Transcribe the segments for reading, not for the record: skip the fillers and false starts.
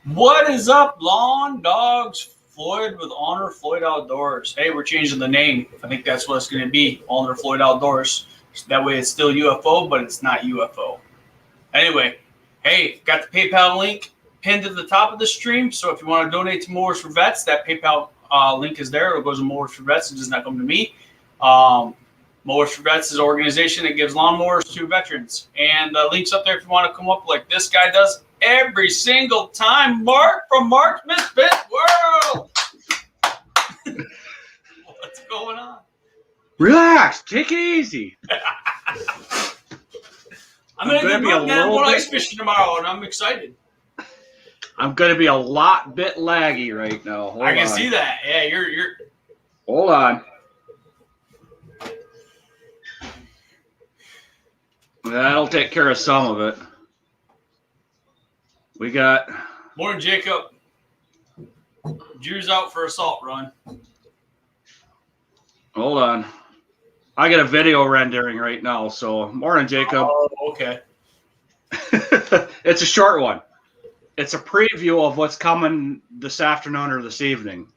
What is up, lawn dogs? Floyd with Honor Floyd Outdoors. Hey, we're changing the name. I think that's what it's going to be, Honor Floyd Outdoors. That way it's still UFO, but it's not UFO. Anyway, hey, got the PayPal link pinned at the top of the stream. So if you want to donate to Mowers for Vets, that PayPal link is there. It goes to Mowers for Vets. It does not come to me. Mowers for Vets is an organization that gives lawnmowers to veterans. And the link's up there if you want to come up like this guy does every single time. Mark from Mark's Misfit World. What's going on? Relax. Take it easy. I'm going to be going ice fishing tomorrow, and I'm excited. I'm going to be a lot bit laggy right now. I can see that. Yeah, you're. Hold on. That'll take care of some of it. We got. Morning, Jacob. Drew's out for a salt run. Hold on. I got a video rendering right now, so morning, Jacob. Oh, okay. It's a short one. It's a preview of what's coming this afternoon or this evening.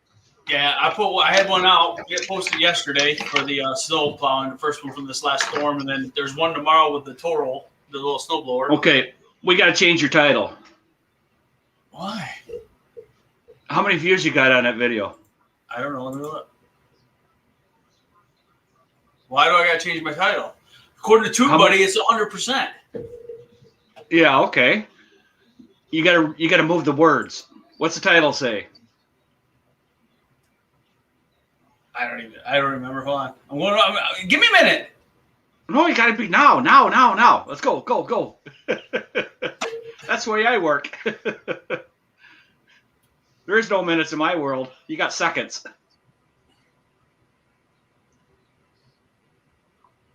Yeah, I had one out, get posted yesterday for the snow plowing, the first one from this last storm, and then there's one tomorrow with the Toro, the little snowblower. Okay, we got to change your title. Why? How many views you got on that video? I don't know. Let me look. Why do I got to change my title? According to TubeBuddy, it's 100%. Yeah, okay. You gotta move the words. What's the title say? I don't remember. Hold on. Give me a minute. No, you gotta be now. Let's go. That's the way I work. There is no minutes in my world. You got seconds.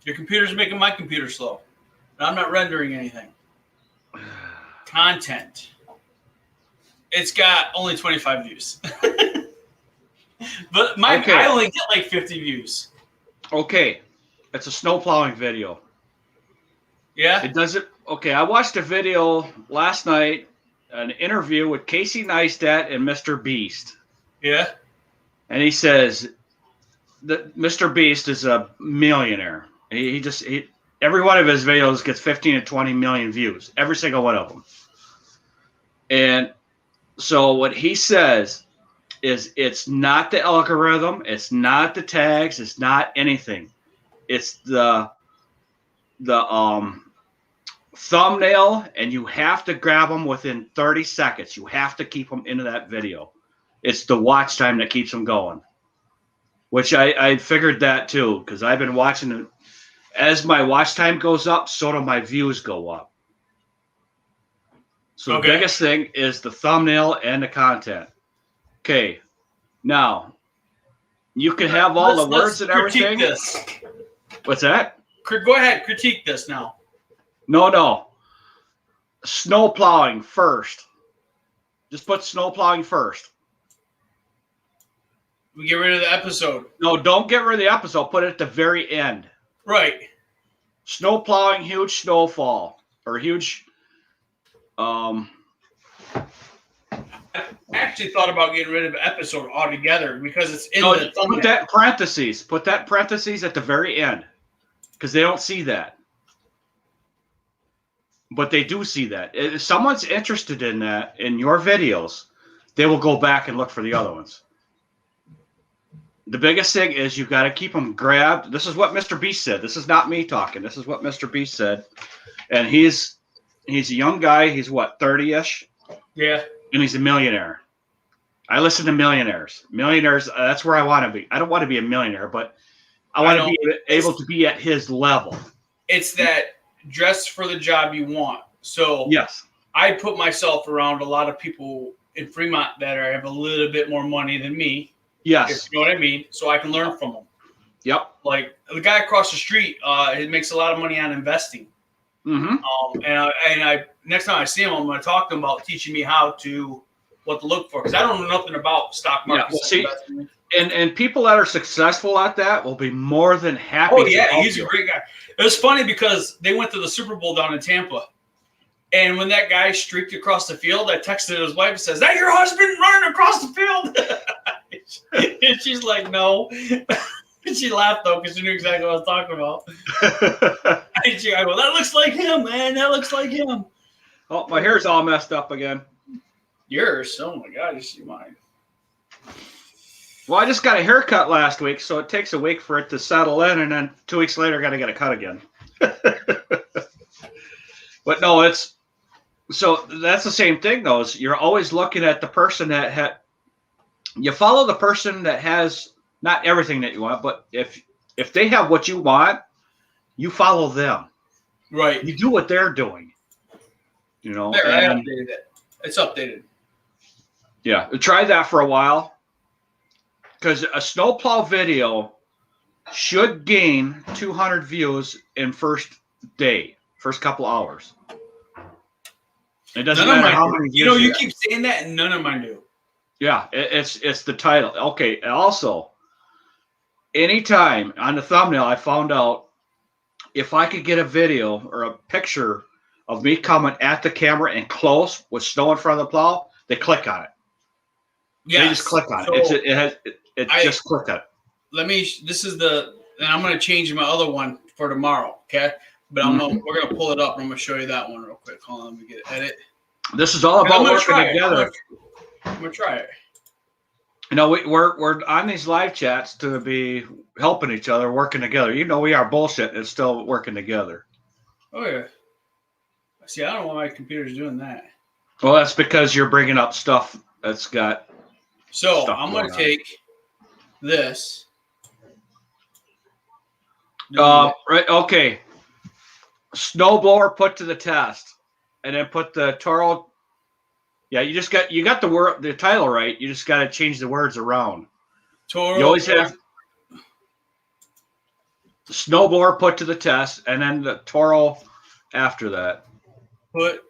Your computer's making my computer slow. And I'm not rendering anything. Content. It's got only 25 views. But I only get like 50 views. Okay. It's a snow plowing video. Yeah? It doesn't. Okay, I watched a video last night, an interview with Casey Neistat and Mr. Beast. Yeah? And he says that Mr. Beast is a millionaire. He every one of his videos gets 15 to 20 million views. Every single one of them. And so what he says is it's not the algorithm, it's not the tags, it's not anything. It's the thumbnail, and you have to grab them within 30 seconds. You have to keep them into that video. It's the watch time that keeps them going, which I figured that too, because I've been watching it. As my watch time goes up, so do my views go up. So the biggest thing is the thumbnail and the content. Okay, now you can have all the words and everything. This. What's that? Go ahead, critique this now. No. Snow plowing first. Just put snow plowing first. We get rid of the episode. No, don't get rid of the episode. Put it at the very end. Right. Snow plowing, huge snowfall, or huge. I actually thought about getting rid of the episode altogether because it's in the thumbnail. Put that parentheses. Put that parentheses at the very end, because they don't see that. But they do see that. If someone's interested in that in your videos, they will go back and look for the other ones. The biggest thing is you got to keep them grabbed. This is what Mr. Beast said. This is not me talking. This is what Mr. Beast said. And he's a young guy. He's what, 30-ish? Yeah. And he's a millionaire. I listen to millionaires. Millionaires, that's where I want to be. I don't want to be a millionaire, but I want to be able to be at his level. It's that dress for the job you want. So yes, I put myself around a lot of people in Fremont that have a little bit more money than me. Yes. If you know what I mean? So I can learn from them. Yep. Like the guy across the street, he makes a lot of money on investing. Mm-hmm. And I next time I see him, I'm going to talk to him about teaching me what to look for, because I don't know nothing about stock market. Yeah, well, and people that are successful at that will be more than happy. Oh yeah, he's a great guy. It was funny because they went to the Super Bowl down in Tampa, And when that guy streaked across the field, I texted his wife and says, "Is that your husband running across the field?" And she's like, "No." And she laughed though because she knew exactly what I was talking about. I go, "That looks like him, man. That looks like him." Oh, my hair's all messed up again. Yours? Oh my God, you see mine. Well, I just got a haircut last week, so it takes a week for it to settle in, and then 2 weeks later, I got to get a cut again. But no, that's the same thing, though. Is you're always looking at the person that you follow the person that has not everything that you want, but if they have what you want, you follow them. Right. You do what they're doing. You know. There, I updated it. It's updated. Yeah, try that for a while. Because a snowplow video should gain 200 views in first couple hours. It doesn't matter how many views. You know, you keep saying that, and none of mine do. Yeah, it's the title. Okay, also, anytime on the thumbnail, I found out if I could get a video or a picture of me coming at the camera and close with snow in front of the plow, they click on it. Yes. They just click on it. Just click on it. And I'm going to change my other one for tomorrow, okay? But we're going to pull it up, and I'm going to show you that one real quick. Hold on, let me get it. Edit. This is all about working together. I'm going to try it. You know, we're on these live chats to be helping each other, working together. You know, we are bullshit and still working together. Oh, yeah. See, I don't know why my computer's doing that. Well, that's because you're bringing up stuff that's got. So I'm going to take this. Right. Okay. Snowblower put to the test, and then put the Toro. Yeah, you got the title right. You just got to change the words around. Toro. You always have snowblower put to the test, and then the Toro after that. Put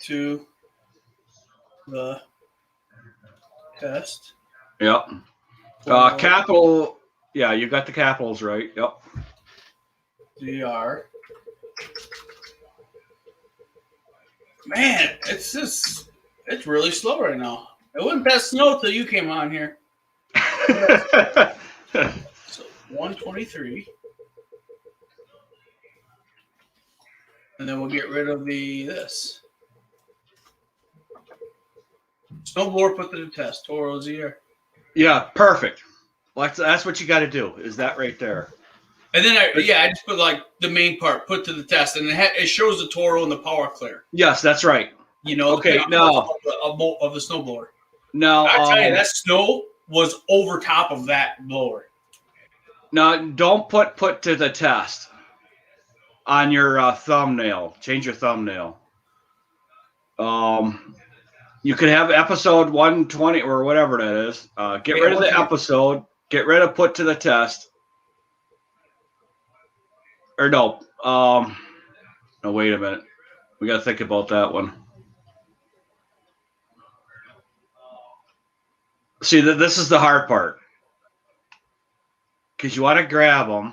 to the test. Yep. Capital. Yeah, you got the capitals right. Yep. DR. Man, it's really slow right now. It wouldn't pass snow till you came on here. So 123. And then we'll get rid of this. Snowblower put to the test. Toro's here. Yeah, perfect. Well, that's what you got to do. Is that right there? And then I just put like the main part, put to the test, and it shows the Toro and the power clear. Yes, that's right. You know, okay, no, of the snowblower. No, I tell you, that snow was over top of that blower. No, don't put to the test on your thumbnail. Change your thumbnail. You could have episode 120 or whatever that is. Get rid of the episode. Get rid of put to the test. Or no. No, wait a minute. We got to think about that one. See, this is the hard part. Because you want to grab them.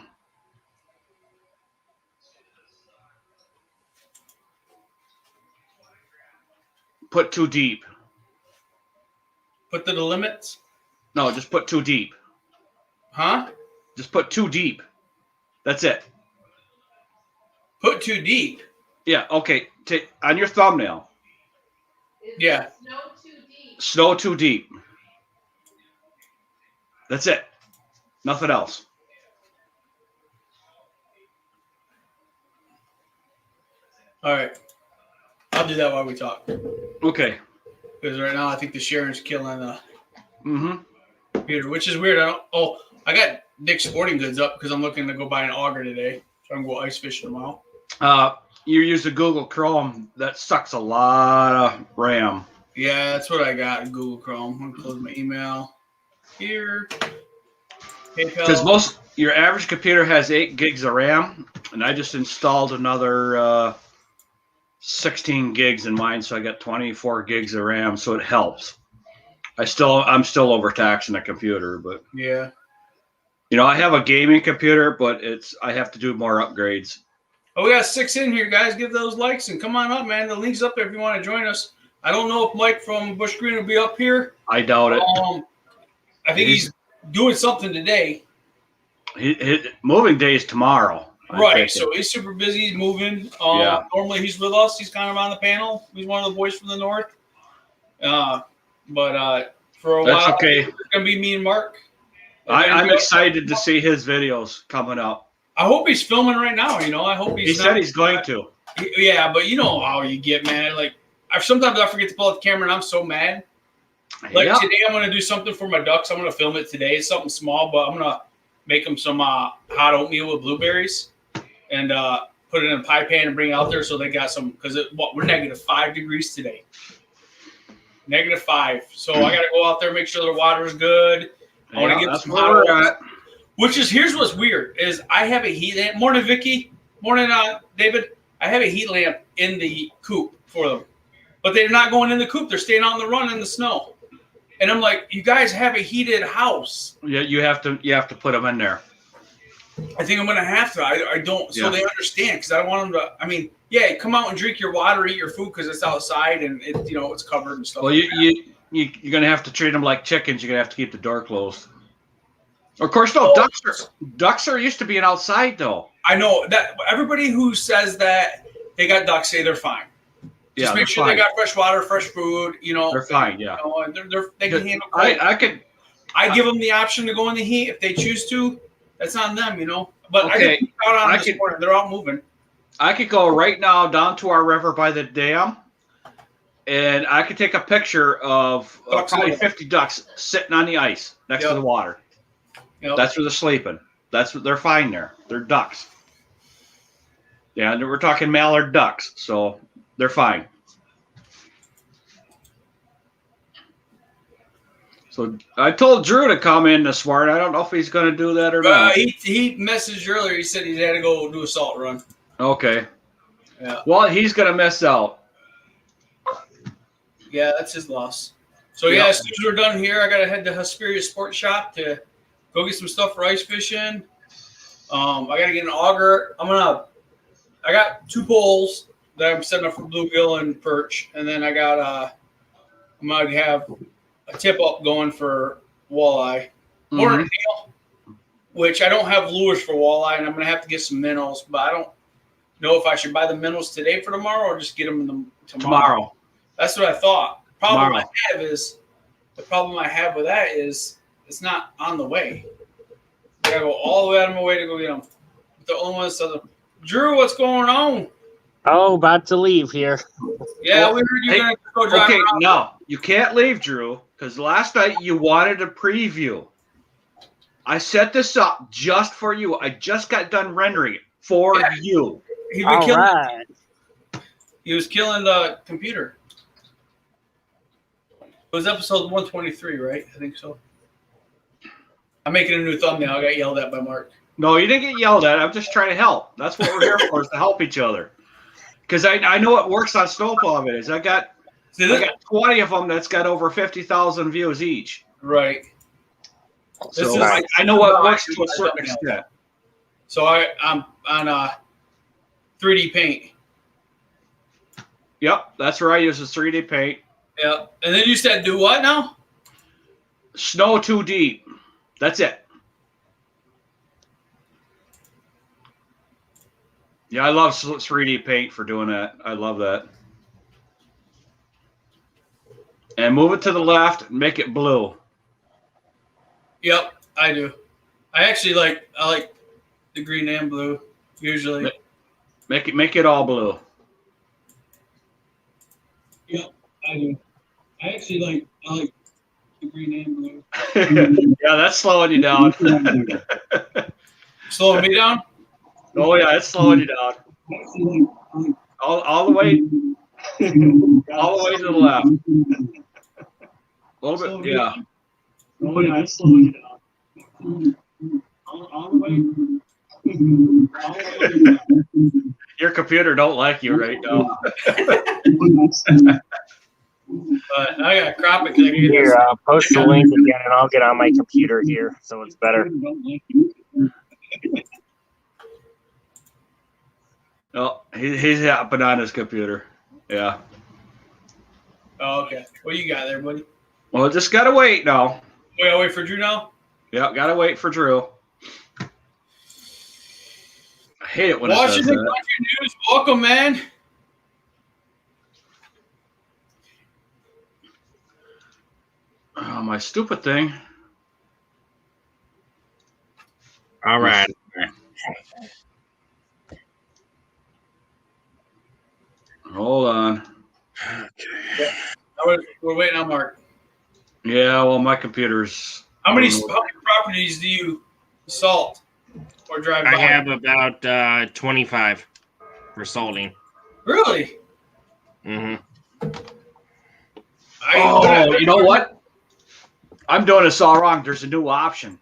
Put too deep. Put to the limits? No, just put too deep. Huh? Just put too deep. That's it. Put too deep? Yeah, okay. On your thumbnail. Yeah. Snow too deep. Snow too deep. That's it. Nothing else. All right. I'll do that while we talk. Okay. Because right now I think the sharing's killing the computer, which is weird. I got Dick's Sporting Goods up because I'm looking to go buy an auger today. So I'm going to go ice fishing tomorrow. You use the Google Chrome. That sucks a lot of RAM. Yeah, that's what I got in Google Chrome. I'm going to close my email here. Because your average computer has 8 gigs of RAM, and I just installed another 16 gigs in mine, so I got 24 gigs of RAM, so it helps. I'm still overtaxing the computer, but yeah, you know, I have a gaming computer, but I have to do more upgrades. Oh, we got 6 in here, guys. Give those likes and come on up, man. The link's up there if you want to join us. I don't know if Mike from Bush Green will be up here. I doubt it. I think he's doing something today. His moving day is tomorrow. Right, so he's super busy. He's moving. Yeah. Normally he's with us. He's kind of on the panel. He's one of the boys from the north. But for a That's while, okay. It's going to be me and Mark. I'm excited to see his videos coming up. I hope he's filming right now. I hope He said he's going to. Yeah, but you know how you get, man. Like, sometimes I forget to pull out the camera, and I'm so mad. Like today, I'm going to do something for my ducks. I'm going to film it today. It's something small, but I'm going to make them some hot oatmeal with blueberries and put it in a pie pan and bring it out there so they got some, because we're -5 degrees today. -5. So I got to go out there, make sure the water is good. I want to get some hot water. Here's what's weird is I have a heat lamp. Morning, Vicky. Morning, David. I have a heat lamp in the coop for them, but they're not going in the coop. They're staying out on the run in the snow. And I'm like, you guys have a heated house. Yeah, you have to put them in there. I think I'm going to have to. I don't, so they understand, because I don't want them to. I mean, yeah, come out and drink your water, eat your food because it's outside and it's covered and stuff. Well, you're going to have to treat them like chickens. You're going to have to keep the door closed. Of course, no. Ducks are used to being outside, though. I know that everybody who says that they got ducks say they're fine. Just make sure they got fresh water, fresh food. They're fine. Yeah, and they can handle cold. I give them the option to go in the heat if they choose to. That's on them, But I get out on this morning. They're out moving. I could go right now down to our river by the dam, and I could take a picture of probably 50 ducks sitting on the ice next to the water. Yep. That's where they're sleeping. That's what they're fine there. They're ducks. Yeah, and we're talking mallard ducks, so they're fine. So I told Drew to come in this morning. I don't know if he's going to do that or not. He messaged earlier. He said he had to go do a salt run. Okay. Yeah. Well, he's going to miss out. Yeah, that's his loss. So, as soon as we're done here, I got to head to Hesperia Sports Shop to go get some stuff for ice fishing. I got to get an auger. I got 2 poles that I'm setting up for bluegill and perch. And then I'm going to have a tip up going for walleye. Morning, Neil. Which I don't have lures for walleye, and I'm going to have to get some minnows, but I don't know if I should buy the minnows today for tomorrow or just get them tomorrow. That's what I thought. The problem I have with that is it's not on the way. I got to go all the way out of my way to go get them. The only one that says, Drew, what's going on? Oh, about to leave here. Yeah, we heard you going to go drive around. No, you can't leave, Drew, because last night you wanted a preview. I set this up just for you. I just got done rendering it for you. He was killing the computer. It was episode 123, right? I think so. I'm making a new thumbnail. I got yelled at by Mark. No, you didn't get yelled at. I'm just trying to help. That's what we're here for, is to help each other. Because I know what works on snowplow videos. I got 20 of them that's got over 50,000 views each. Right. So I know what works to a certain extent. So I'm on 3D paint. Yep, that's where I use the 3D paint. Yep. And then you said do what now? Snow too deep. That's it. Yeah, I love 3D paint for doing that. I love that. And move it to the left and make it blue. Yep, I do. I like the green and blue usually. Make it all blue. Yep, I do. I like the green and blue. Yeah, that's slowing you down. Slowing me down? Oh yeah, it's slowing you down. All the way to the left. A little bit, yeah. Oh yeah, it's slowing you down. All the way. Your computer don't like you right now. But I gotta crop it. Here, post the link again, and I'll get on my computer here, so it's better. Oh, he's hopping on his computer. Yeah. Oh, okay. What you got there, buddy? Well, just gotta wait now. We gotta wait for Drew now? Yeah, gotta wait for Drew. I hate it when it Washington says that. Country News, welcome, man. Oh, my stupid thing. All right. Hold on. We're waiting on Mark. Yeah, well, my computer's. How many properties do you assault or drive by? I have about 25 for salting. Really? Mm-hmm. You know what? I'm doing this all wrong. There's a new option.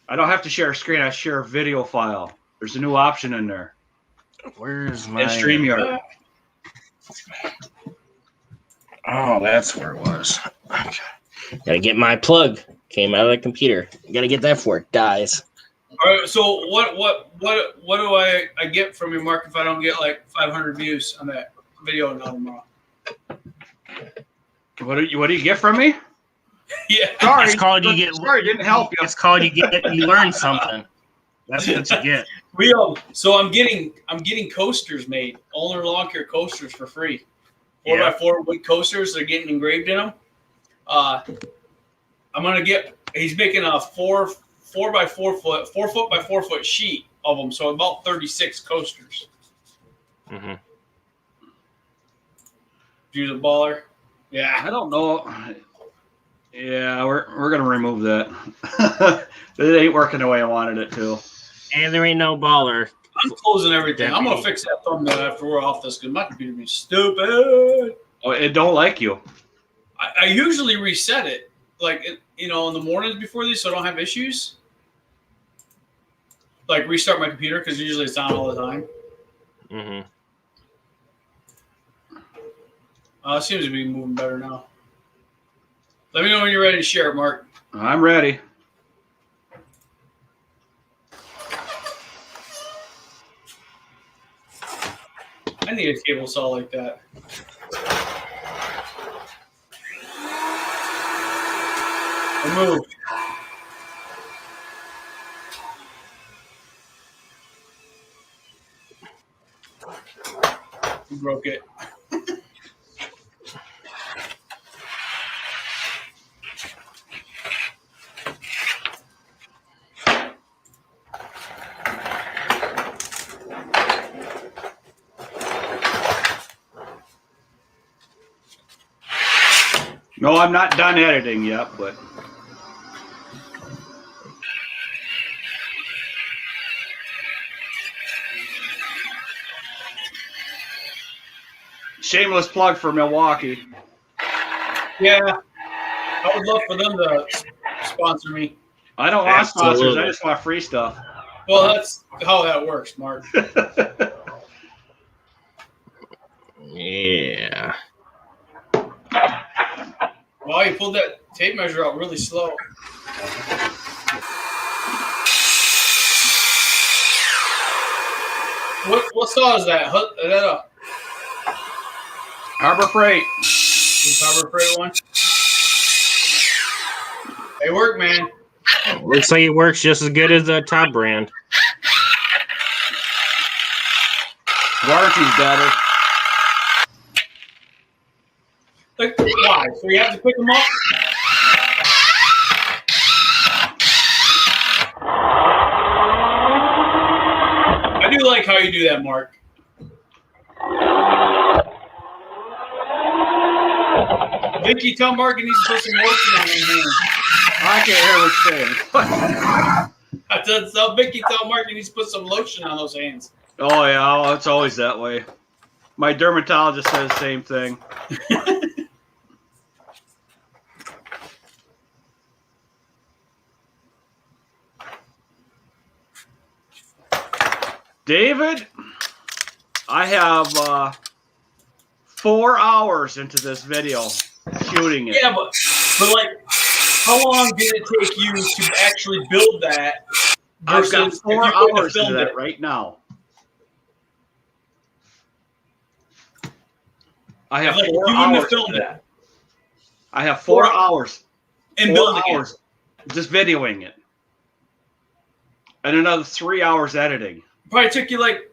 I don't have to share a screen. I share a video file. There's a new option in there. Where's my In StreamYard. Oh, that's where it was. Okay. Gotta get my plug. Came out of the computer. Gotta get that before it dies. All right. So what do I get from you, Mark, if I don't get like 500 views on that video now tomorrow? What do you get from me? Yeah. Sorry, it's called you get. Sorry, didn't help you. It's called you learn something. That's what you get. So I'm getting coasters made, Owner Lawn Care coasters for free. 4x4 wood coasters. They're getting engraved in them. I'm gonna get. He's making a 4 by 4 foot, 4 foot by 4 foot sheet of them. So about 36 coasters. Mm-hmm. Use a baller. Yeah. I don't know. Yeah, we're gonna remove that. It ain't working the way I wanted it to. And there ain't no baller. I'm closing everything. I'm gonna fix that thumbnail after we're off this because my computer be stupid. Oh, it don't like you. I usually reset it, like in the mornings before these, so I don't have issues. Like restart my computer because usually it's on all the time. Mm-hmm. It seems to be moving better now. Let me know when you're ready to share it, Mark. I'm ready. I need a cable saw like that. Remove. You broke it. No, I'm not done editing yet, but shameless plug for Milwaukee. Yeah, I would love for them to sponsor me. I don't want sponsors. Absolutely. I just want free stuff. Well, that's how that works, Mark. Yeah. Wow, you pulled that tape measure out really slow. What saw is that? Is that a Harbor Freight. Harbor Freight one? They work, man. Looks like it works just as good as the top brand. Warranty's better. Like, why? So you have to pick them up? I do like how you do that, Mark. Vicky, tell Mark he needs to put some lotion on his hands. I can't hear what you're saying. I said, tell Vicky, tell Mark he needs to put some lotion on those hands. Oh, yeah, it's always that way. My dermatologist says the same thing. David, I have 4 hours into this video shooting it. Yeah, but like, how long did it take you to actually build that? I've got versus 4 if you wouldn't have hours into filmed that it? right now. I have Like, 4 you wouldn't have hours. filmed that I have 4 4 hours. and 4 building hours just videoing it. And another 3 hours editing. it. Probably took you like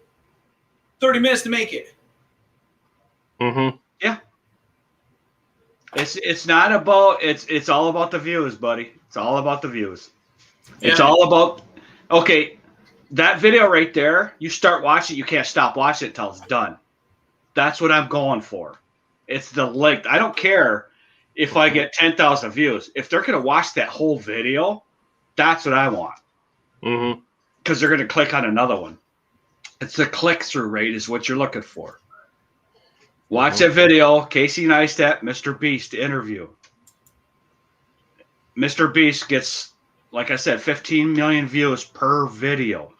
30 minutes to make it. Mm-hmm. Yeah. It's not about it's all about the views, buddy. It's all about the views. It's Yeah. all about okay, that video right there, you start watching, you can't stop watching it until it's done. That's what I'm going for. It's the length. I don't care if I get 10,000 views. If they're going to watch that whole video, that's what I want. Mm-hmm. Because they're going to click on another one. It's the click-through rate is what you're looking for. Watch that video, Casey Neistat, Mr. Beast interview. Mr. Beast gets, like I said, 15 million views per video.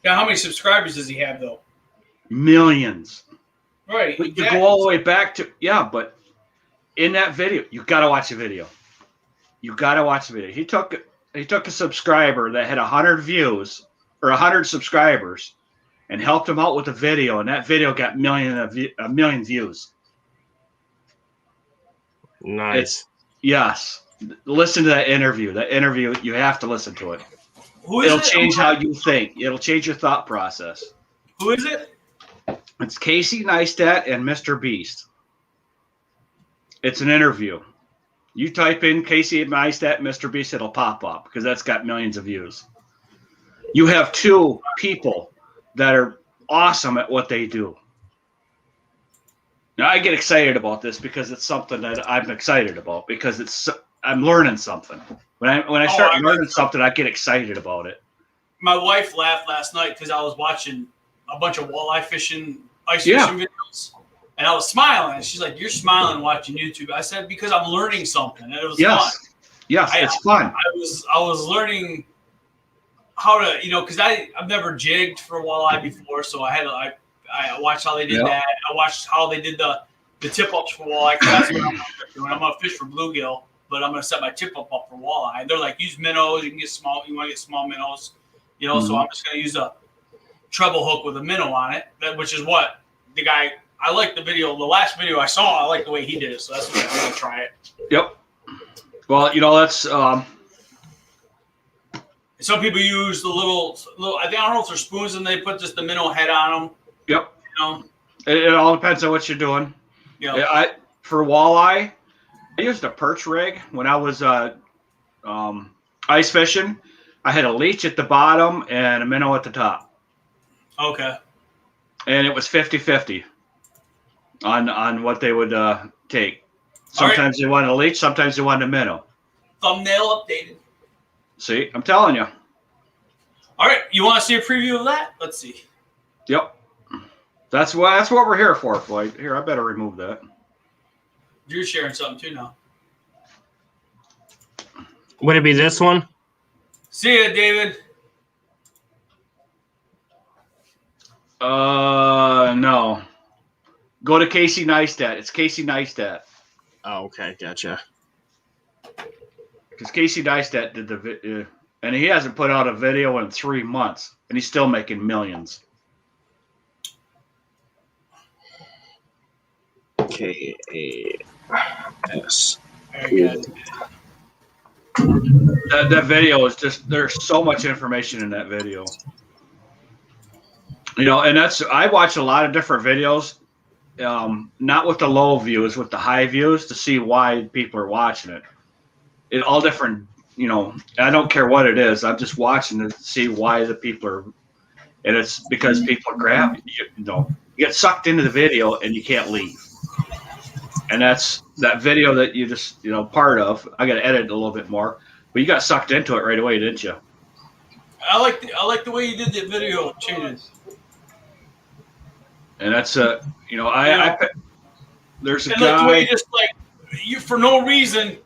Now, how many subscribers does he have, though? Millions. Right. But exactly. you go all the way back to, but in that video, you got to watch the video. You got to watch the video. He took a subscriber that had 100 views or 100 subscribers and helped him out with a video, and that video got a million views. Nice. Yes. Listen to that interview. That interview, you have to listen to it. Who is It'll it? change how you think. It'll change your thought process. Who is it? It's Casey Neistat and Mr. Beast. It's an interview. You type in Casey Neistat, Mr. Beast, it'll pop up because that's got millions of views. You have 2 people that are awesome at what they do. Now I get excited about this because it's something that I'm excited about because I'm learning something. When I start learning something, I get excited about it. My wife laughed last night because I was watching a bunch of walleye fishing, ice fishing videos, and I was smiling. And she's like, "You're smiling watching YouTube." I said, "Because I'm learning something, and it was fun." Yes, it's fun. I was learning how to, because I've never jigged for walleye before, so I watched how they did that. I watched how they did the tip ups for walleye. That's what I'm doing. I'm gonna fish for bluegill, but I'm gonna set my tip up for walleye. They're like, use minnows. You can get small. You want to get small minnows, So I'm just gonna use a treble hook with a minnow on it, which is what the guy. I like the video. The last video I saw, I like the way he did it, so that's what I'm gonna try it. Yep. Well, that's. Some people use the little. I don't know if they're spoons and they put just the minnow head on them. Yep. It all depends on what you're doing. Yeah. For walleye, I used a perch rig when I was ice fishing. I had a leech at the bottom and a minnow at the top. Okay. And it was 50-50 on what they would take. Sometimes they wanted a leech, sometimes they wanted a minnow. Thumbnail updated. See, I'm telling you. All right, you want to see a preview of that? Let's see. Yep. That's what we're here for, Floyd. Here, I better remove that. You're sharing something too now. Would it be this one? See ya, David. No. Go to Casey Neistat. It's Casey Neistat. Oh, okay, gotcha. Because Casey Neistat did the video, and he hasn't put out a video in 3 months, and he's still making millions. K-A-S. Very good. That video is just, there's so much information in that video. And I watch a lot of different videos, not with the low views, with the high views to see why people are watching it. All different, I don't care what it is. I'm just watching to see why the people are, and it's because people are you get sucked into the video and you can't leave. And that's that video that you just, part of. I got to edit it a little bit more, but you got sucked into it right away, didn't you? I like the way you did the video changes. And that's there's a and guy. like the way you just you for no reason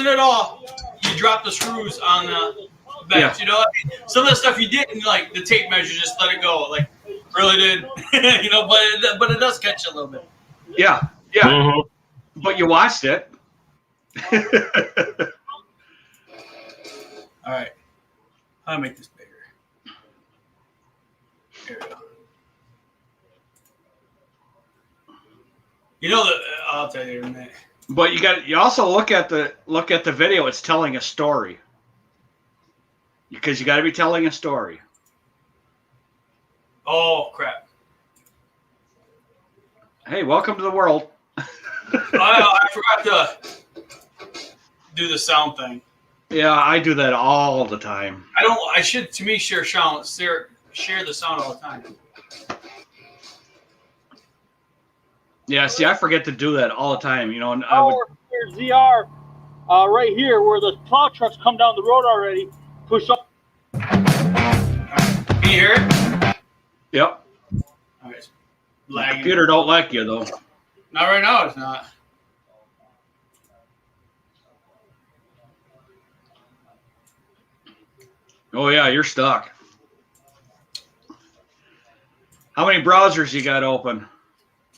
at all, you drop the screws on the bench. Yeah. Some of the stuff you didn't like the tape measure, just let it go. Like really did, but it does catch you a little bit. Yeah. Mm-hmm. But you watched it. All right, how do I make this bigger? There we go. You know that I'll tell you in a minute. But you also look at the video. It's telling a story. Because you got to be telling a story. Oh crap! Hey, welcome to the world. I forgot to do the sound thing. Yeah, I do that all the time. I should, to me, share the sound all the time. Yeah, see, I forget to do that all the time. You know, and Here's ZR right here where the plow trucks come down the road already. Push up. Can you hear it? Yep. All right. The Lagging. computer don't like you though. Not right now. It's not. Oh yeah, you're stuck. How many browsers you got open?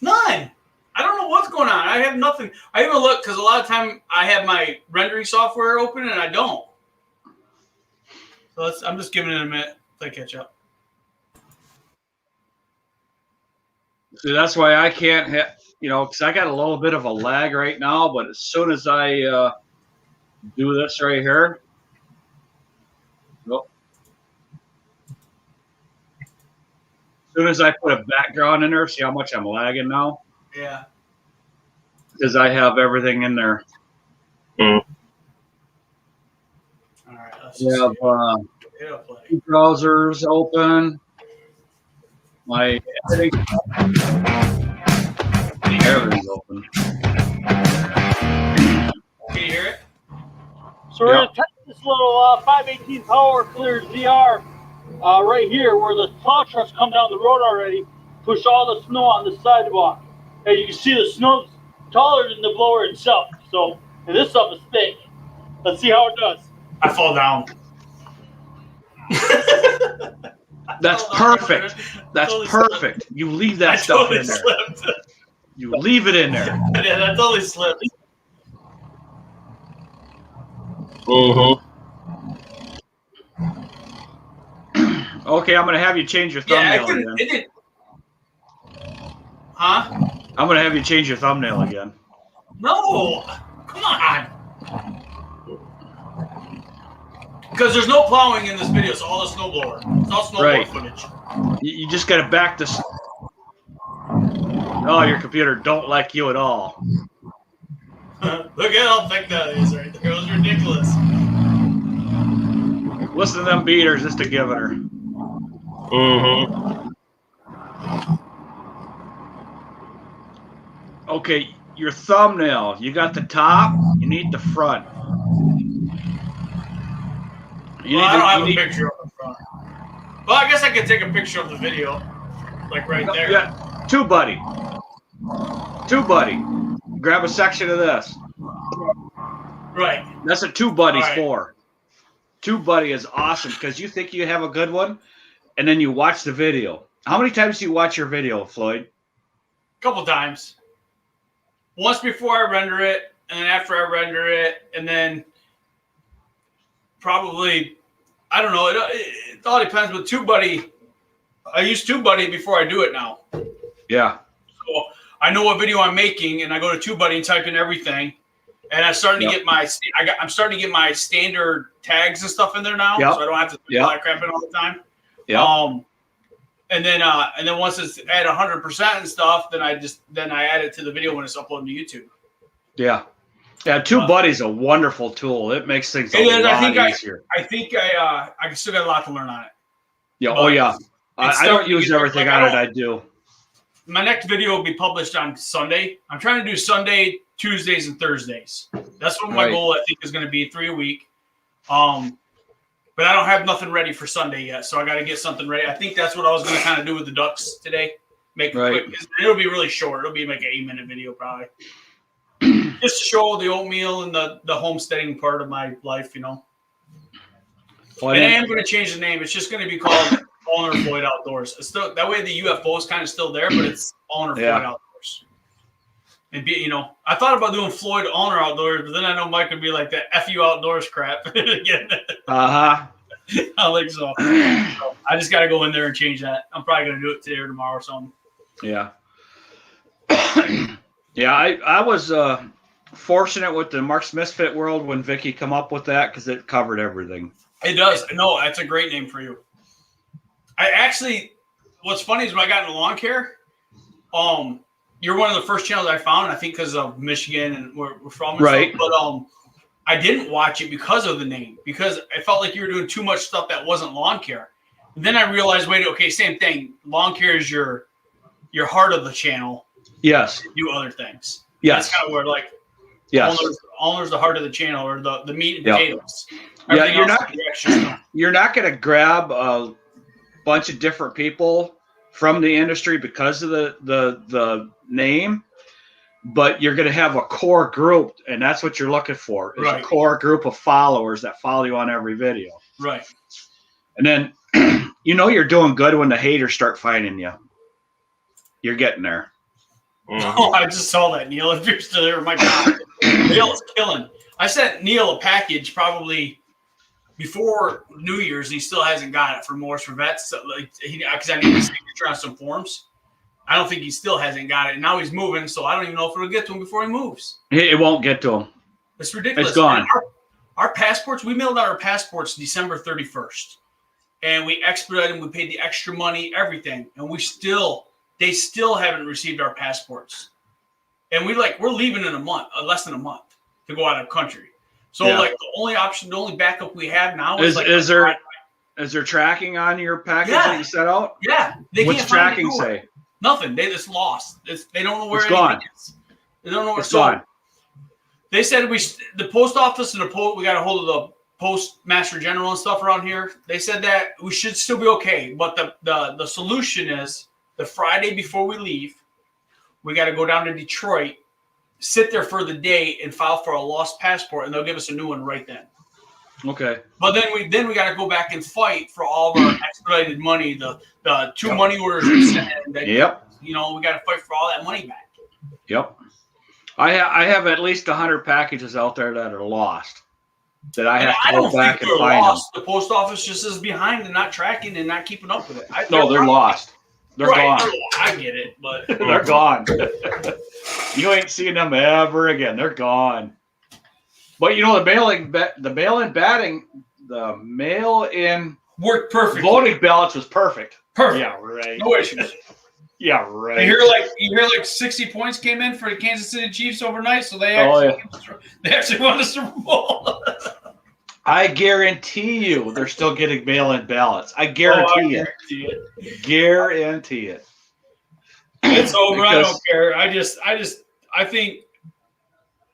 None. I don't know what's going on. I have nothing. I even look because a lot of time I have my rendering software open and I don't. So I'm just giving it a minute to catch up. See, that's why I can't have, because I got a little bit of a lag right now. But as soon as I do this right here, as soon as I put a background in there, see how much I'm lagging now? Yeah. Because I have everything in there. Mm. All right. Let's We just have it'll play. two browsers open. My editing, everything's open. Can you hear it? So we're going to test this little 518 power clear ZR right here where the plow trucks come down the road already. Push all the snow on the sidewalk. And you can see the snow's taller than the blower itself. So, and this stuff is thick. Let's see how it does. I fall down. That's perfect. That's Totally perfect. You leave that I stuff totally in there. slipped. You leave it in there. Yeah, that totally slipped. Mm-hmm. Okay, I'm gonna have you change your Yeah, thumbnail again. it did. Huh? I'm gonna have you change your thumbnail again. No. Come on. Because there's no plowing in this video. It's all the snowblower. It's all snowblower Right. footage. You just gotta back this. Oh, your computer don't like you at all. Look at how thick that is right there. It was ridiculous. Listen to them beaters just to give it her. Mm-hmm. Okay, your thumbnail. You got the top. You need the front. Well, I don't have a picture of the front. Well, I guess I could take a picture of the video. Like right there. Yeah, two buddy. Grab a section of this. Right. That's what two buddies All right. for. Two buddy is awesome because you think you have a good one, and then you watch the video. How many times do you watch your video, Floyd? A couple times. Once before I render it, and then after I render it, and then probably, I don't know. It all depends. But TubeBuddy, I use TubeBuddy before I do it now. Yeah. So I know what video I'm making, and I go to TubeBuddy and type in everything. And I'm starting to get I'm starting to get my standard tags and stuff in there now, so I don't have to do all that crap in all the time. Yeah. And then once it's at 100% and stuff, then I add it to the video when it's uploaded to YouTube. Yeah. Yeah, TubeBuddy's a wonderful tool. It makes things a lot easier. I think I still got a lot to learn on it. Yeah. Oh yeah. I don't use everything on it. I do. My next video will be published on Sunday. I'm trying to do Sunday, Tuesdays, and Thursdays. That's what my goal, I think, is going to be 3 a week. But I don't have nothing ready for Sunday yet, so I got to get something ready. I think that's what I was going to kind of do with the ducks today. Make it quick. It'll be really short. It'll be like an 8-minute video probably. Just to show the oatmeal and the homesteading part of my life, you know. Well, and I am going to change the name. It's just going to be called Owner Floyd Outdoors. It's still, that way the UFO is kind of still there, but it's Owner Floyd Outdoors. And I thought about doing Floyd Owner Outdoors, but then I know Mike would be like that FU Outdoors crap again. I think so. I just got to go in there and change that. I'm probably going to do it today or tomorrow or something. Yeah. Yeah, I was fortunate with the Mark's Misfit World when Vicky come up with that because it covered everything. It does. No, that's a great name for you. I actually, what's funny is when I got into lawn care, you're one of the first channels I found, I think because of Michigan and where we're from and right. stuff, but I didn't watch it because of the name, because I felt like you were doing too much stuff that wasn't lawn care. And then I realized, wait, okay, same thing. Lawn care is your heart of the channel. Yes. Do other things. Yes. That's kind of where, like, yes. Owner's the heart of the channel, or the meat and potatoes. Yeah, you're not going to grab a bunch of different people from the industry because of the name, but you're going to have a core group, and that's what you're looking for, is a core group of followers that follow you on every video. Right. And then you're doing good when the haters start finding you. You're getting there. Oh, I just saw that, Neil. If you're still there, my God. Neil is killing. I sent Neil a package probably before New Year's, and he still hasn't got it for Morris for Vets. So, because I need a signature on some forms. I don't think he still hasn't got it. And now he's moving, so I don't even know if it'll get to him before he moves. It won't get to him. It's ridiculous. It's gone. Our passports, we mailed out our passports December 31st. And we expedited them. We paid the extra money, everything. And they still haven't received our passports. And we're leaving in a month, less than a month, to go out of country. So the only backup we have now is is there tracking on your package that you set out? Yeah. What's tracking say? Nothing. They just lost. They don't know where it's gone. Is. They don't know where it's gone. They said the post office and we got a hold of the postmaster general and stuff around here. They said that we should still be okay, but the solution is the Friday before we leave, we got to go down to Detroit, sit there for the day, and file for a lost passport, and they'll give us a new one right then. Okay. But then we got to go back and fight for all of our expedited money, the two money orders we sent. Yep. We got to fight for all that money back. Yep. I have at least 100 packages out there that are lost. That I have to go back and find them. The post office just is behind and not tracking and not keeping up with it. They're lost. They're gone. I get it, but they're gone. You ain't seeing them ever again. They're gone. But the mail-in worked perfect. Voting ballots was perfect. Perfect. Yeah, right. No issues. Yeah, right. You hear like 60 points came in for the Kansas City Chiefs overnight, so they actually won the Super Bowl. I guarantee you they're still getting mail-in ballots. I guarantee it. Guarantee it. It's over. I don't care. I think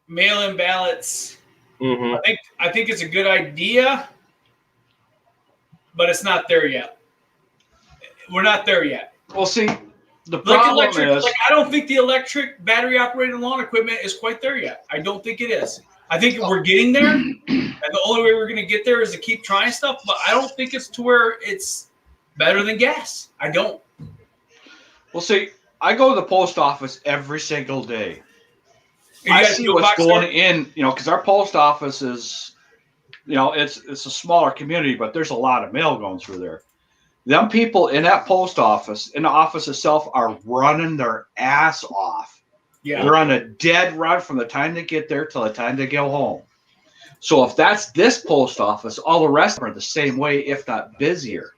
mail-in ballots. Mm-hmm. I think it's a good idea, but it's not there yet. We're not there yet. Well, see, the problem is I don't think the electric battery-operated lawn equipment is quite there yet. I don't think it is. I think we're getting there, and the only way we're going to get there is to keep trying stuff. But I don't think it's to where it's better than gas. I don't. Well, see, I go to the post office every single day. I see what's going in, because our post office is, it's a smaller community, but there's a lot of mail going through there. Them people in that post office, in the office itself, are running their ass off. Yeah. They're on a dead run from the time they get there till the time they go home. So if that's this post office, all the rest are the same way, if not busier.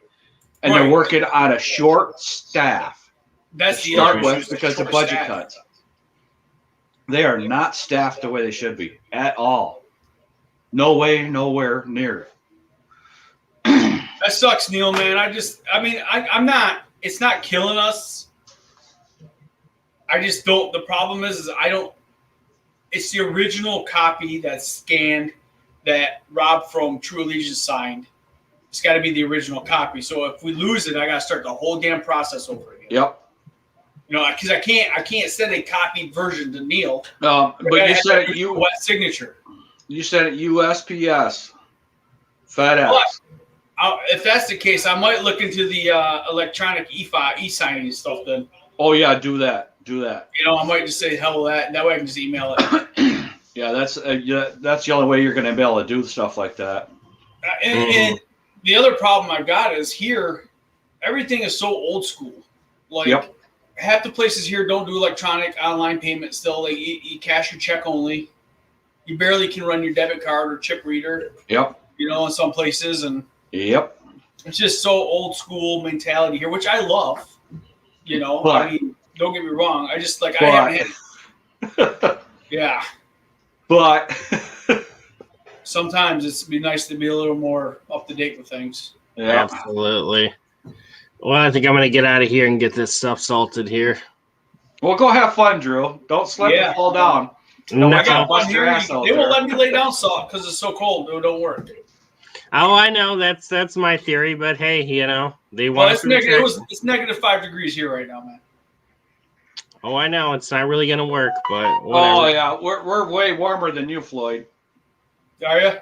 And they're working on a short staff. That's to start with because of budget cuts. They are not staffed the way they should be at all. No way, nowhere near it. That sucks, Neil, man. I'm not, it's not killing us. I just don't, the problem is it's the original copy that's scanned that Rob from True Allegiance signed. It's got to be the original copy. So if we lose it, I got to start the whole damn process over again. Yep. Because I can't send a copied version to Neil. But you said wet signature. You said it USPS, FedEx. But, if that's the case, I might look into the electronic e-signing stuff then. Oh yeah, do that. I might just say hell with that, and that way I can just email it. Yeah, that's the only way you're going to be able to do stuff like that. And the other problem I've got is here, everything is so old school. Like half the places here don't do electronic online payment still. Like you cash your check only. You barely can run your debit card or chip reader. Yep. You know, in some places, and Yep. it's just so old school mentality here, which I love. You know, But, I mean, don't get me wrong. I just like I haven't had. Yeah. But sometimes it'd be nice to be a little more up to date with things. yeah. Absolutely. Well, I think I'm gonna get out of here and get this stuff salted here. Well, go have fun, Drew. Don't slip and fall down. No. I got bust one your here. ass out They won't there. let me lay down salt because it's so cold. It don't work. Oh, I know that's my theory, but hey, they Well, want it's negative. It's -5 degrees here right now, man. Oh, I know it's not really gonna work, but whatever. Oh yeah, we're way warmer than you, Floyd. Are you?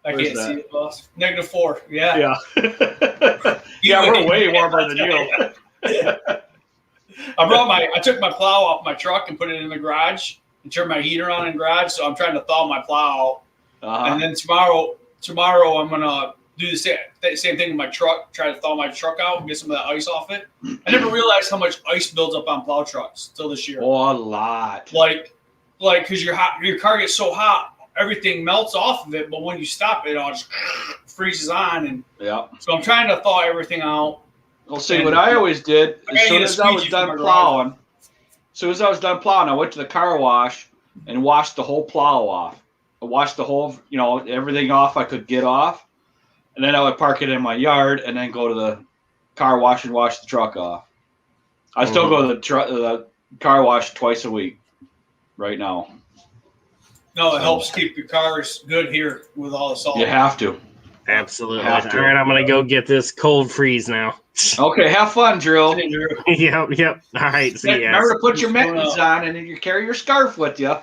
I Where's can't that? see it, boss. -4. Yeah. Yeah. Yeah, we're way warmer than you. I took my plow off my truck and put it in the garage and turned my heater on in the garage. So I'm trying to thaw my plow out. And then tomorrow I'm gonna do the same thing with my truck. Try to thaw my truck out and get some of that ice off it. I never realized how much ice builds up on plow trucks till this year. Oh, a lot. Like because your car gets so hot, everything melts off of it. But when you stop it, all just freezes on. And Yeah. so I'm trying to thaw everything out. Well, see, what I always did, I as gotta soon get a as I was squeegee for done my plowing, I went to the car wash and washed the whole plow off. I washed the whole, everything off I could get off. And then I would park it in my yard and then go to the car wash and wash the truck off. I still go to the car wash twice a week right now. No, it helps keep your cars good here with all the salt. You have to. Absolutely. Have All to. right, I'm gonna go get this cold freeze now. Okay, have fun, Drew. Yep. All right, see ya. Remember to put your mittens on and you carry your scarf with you.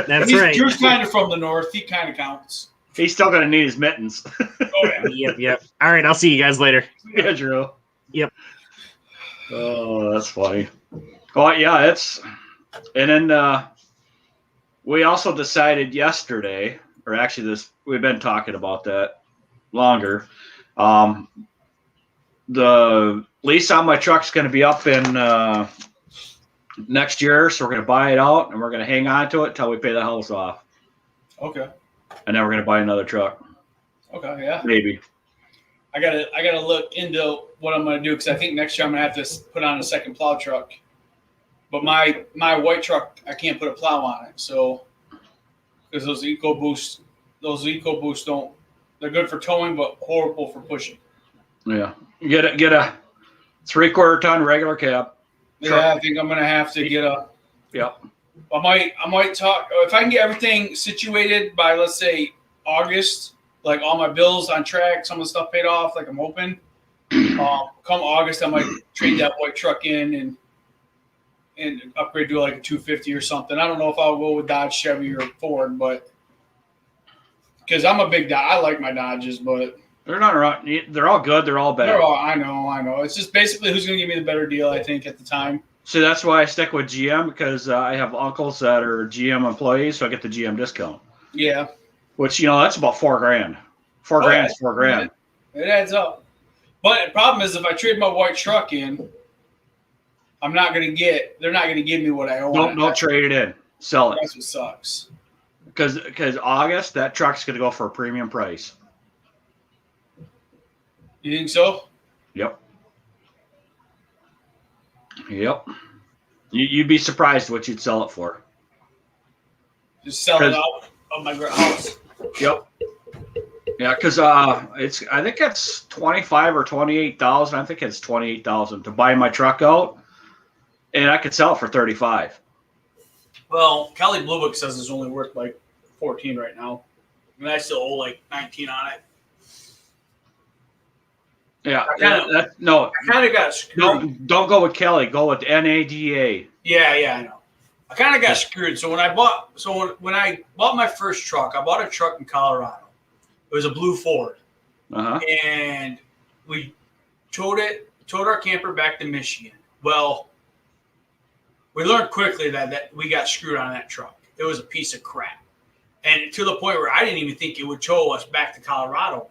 That's right. Drew's kind of from the north. He kind of counts. He's still going to need his mittens. Oh, yeah. Yep. All right, I'll see you guys later. Yeah, Drew. Yep. Oh, that's funny. Oh, yeah, and then we also decided yesterday, or actually we've been talking about that longer. The lease on my truck's going to be up in next year, so we're going to buy it out and we're going to hang on to it until we pay the house off. Okay. And then we're going to buy another truck. Okay. Yeah. Maybe. I gotta look into what I'm gonna do because I think next year I'm gonna have to put on a second plow truck. But my white truck, I can't put a plow on it, so because those EcoBoosts don't. They're good for towing, but horrible for pushing. Yeah. Get a 3/4 ton regular cab. Yeah, I think I'm gonna have to get a. Yep. I might talk if I can get everything situated by, let's say, August, like all my bills on track, some of the stuff paid off, like I'm hoping. Come August, I might trade that white truck in and upgrade to like a 250 or something. I don't know if I'll go with Dodge, Chevy, or Ford, but because I'm a big Dodge, I like my Dodges, but They're not wrong. They're all good. They're all bad. I know. It's just basically who's going to give me the better deal, I think, at the time. So that's why I stick with GM because I have uncles that are GM employees, so I get the GM discount. Yeah. Which, that's about $4,000. $4,000 is $4,000. It adds up. But the problem is if I trade my white truck in, they're not going to give me what I owe. Don't trade it in. Sell it. That's what sucks. Because August, that truck's going to go for a premium price. You think so? Yep. You'd be surprised what you'd sell it for. Just sell it out of my house. Yep. Yeah, because I think it's 25 or 28,000. I think it's 28,000 to buy my truck out, and I could sell it for 35. Well, Kelly Blue Book says it's only worth like 14 right now, and I still owe like 19 on it. Yeah, I kind of got screwed. Don't go with Kelly. Go with NADA. Yeah, I know. I kind of got screwed. So when I bought my first truck, I bought a truck in Colorado. It was a blue Ford, and we towed our camper back to Michigan. Well, we learned quickly that we got screwed on that truck. It was a piece of crap, and to the point where I didn't even think it would tow us back to Colorado.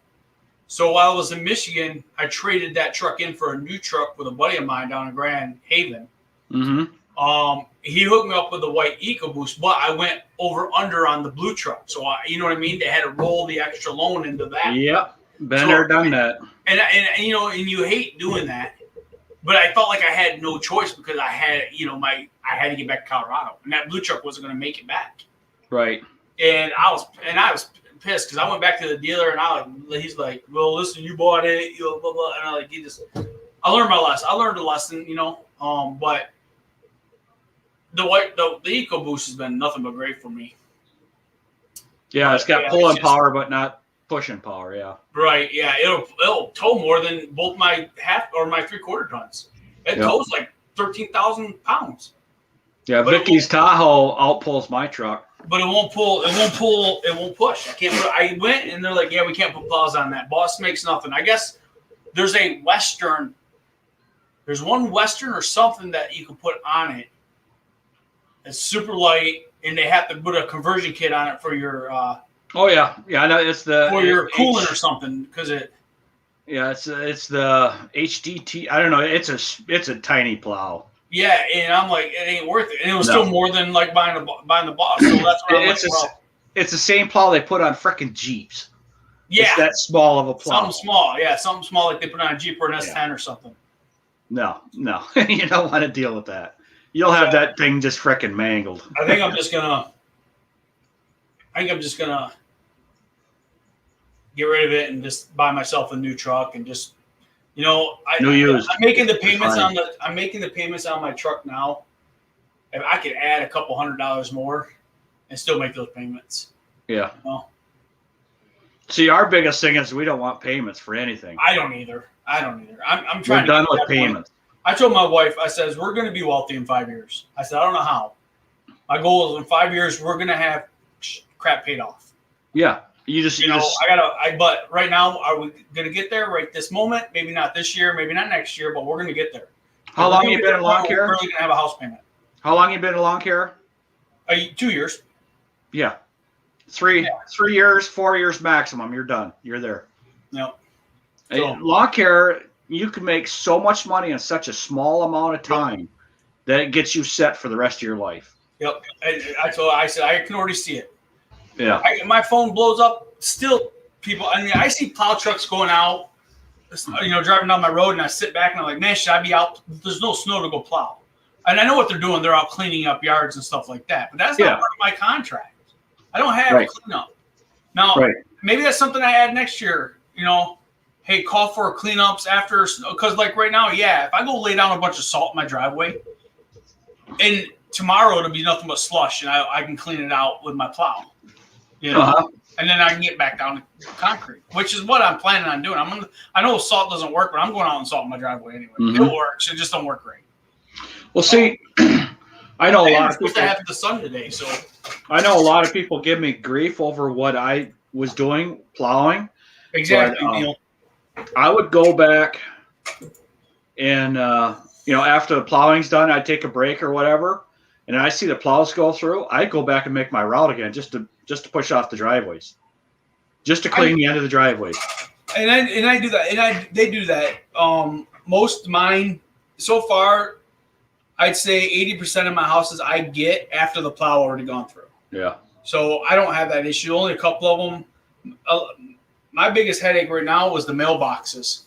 So while I was in Michigan, I traded that truck in for a new truck with a buddy of mine down in Grand Haven. Mm-hmm. He hooked me up with the white EcoBoost, but I went under on the blue truck. So you know what I mean? They had to roll the extra loan into that. Yep. Been there, done that. And you know, and you hate doing that. But I felt like I had no choice because I had, you know, I had to get back to Colorado, and that blue truck wasn't going to make it back. Right. And I was pissed because I went back to the dealer, and he's like, "Well, listen, you bought it, you know, blah blah." And I learned my lesson. I learned a lesson, you know. But the EcoBoost has been nothing but great for me. Yeah, it's got pulling power, but not pushing power. Yeah. Right. Yeah. It'll tow more than both my half or my 3/4 tons. It tows like 13,000 pounds. Yeah. But Vicky's Tahoe outpulls my truck. But it won't pull. It won't push. I can't. I went and they're like, "Yeah, we can't put plows on that. Boss makes nothing." I guess there's a Western. There's one Western or something that you can put on it. It's super light, and they have to put a conversion kit on it for your. Oh yeah, I know it's the for your coolant or something because it. Yeah, it's the HDT. I don't know. It's a tiny plow. Yeah, and I'm like, it ain't worth it. And it was still more than like buying the Boss. So that's what it's the same plow they put on frickin' Jeeps. Yeah, it's that small of a plow. Something small, something small like they put on a Jeep or an S10 or something. No, you don't want to deal with that. You'll have that thing just frickin' mangled. I think I'm just gonna get rid of it and just buy myself a new truck and just. You know, I'm making the payments on my truck now. If I could add a couple $100 more and still make those payments. Yeah. You know? See, our biggest thing is we don't want payments for anything. I don't either. I'm trying. We're done with payments. I told my wife, I says, we're going to be wealthy in 5 years. I said, I don't know how. My goal is in 5 years, we're going to have crap paid off. Yeah. But right now, are we going to get there right this moment? Maybe not this year, maybe not next year, but we're going to get there. How long have you been in lawn care? We're really going to have a house payment. How long have you been in lawn care? 2 years. Yeah. 3 years, 4 years maximum. You're done. You're there. Yep. So, lawn care, you can make so much money in such a small amount of time that it gets you set for the rest of your life. Yep. I said, I can already see it. Yeah. My phone blows up. Still, people. I mean, I see plow trucks going out. You know, driving down my road, and I sit back and I'm like, man, should I be out? There's no snow to go plow. And I know what they're doing. They're out cleaning up yards and stuff like that. But that's not part of my contract. I don't have a cleanup. Now, maybe that's something I add next year. You know, hey, call for cleanups after, because like right now, if I go lay down a bunch of salt in my driveway, and tomorrow it'll be nothing but slush, and I can clean it out with my plow. You know, and then I can get back down to concrete, which is what I'm planning on doing. I know salt doesn't work, but I'm going out and salt in my driveway anyway. Mm-hmm. It works. It just don't work right. Well, see, I know a lot of people. To have the sun today, so I know a lot of people give me grief over what I was doing plowing. Exactly, but, Neil. I would go back and after the plowing's done, I'd take a break or whatever, and I see the plows go through. I'd go back and make my route again just to push off the driveways, just to clean the end of the driveways. And I do that, they do that. Most of mine so far, I'd say 80% of my houses I get after the plow already gone through. Yeah. So I don't have that issue. Only a couple of them. My biggest headache right now was the mailboxes.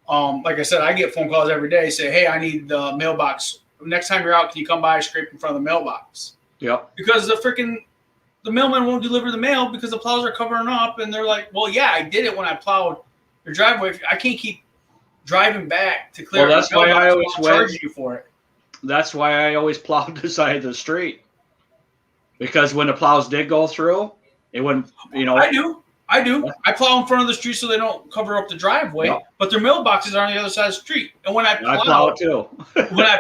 Like I said, I get phone calls every day. Say, hey, I need the mailbox. Next time you're out, can you come by and scrape in front of the mailbox? Yep. Because the mailman won't deliver the mail because the plows are covering up. And they're like, well, yeah, I did it when I plowed your driveway. I can't keep driving back to clear. Well, that's why I always charge you for it. That's why I always plowed the side of the street. Because when the plows did go through, it wouldn't, I do. I plow in front of the street so they don't cover up the driveway, but their mailboxes are on the other side of the street. And when I plow it too. When I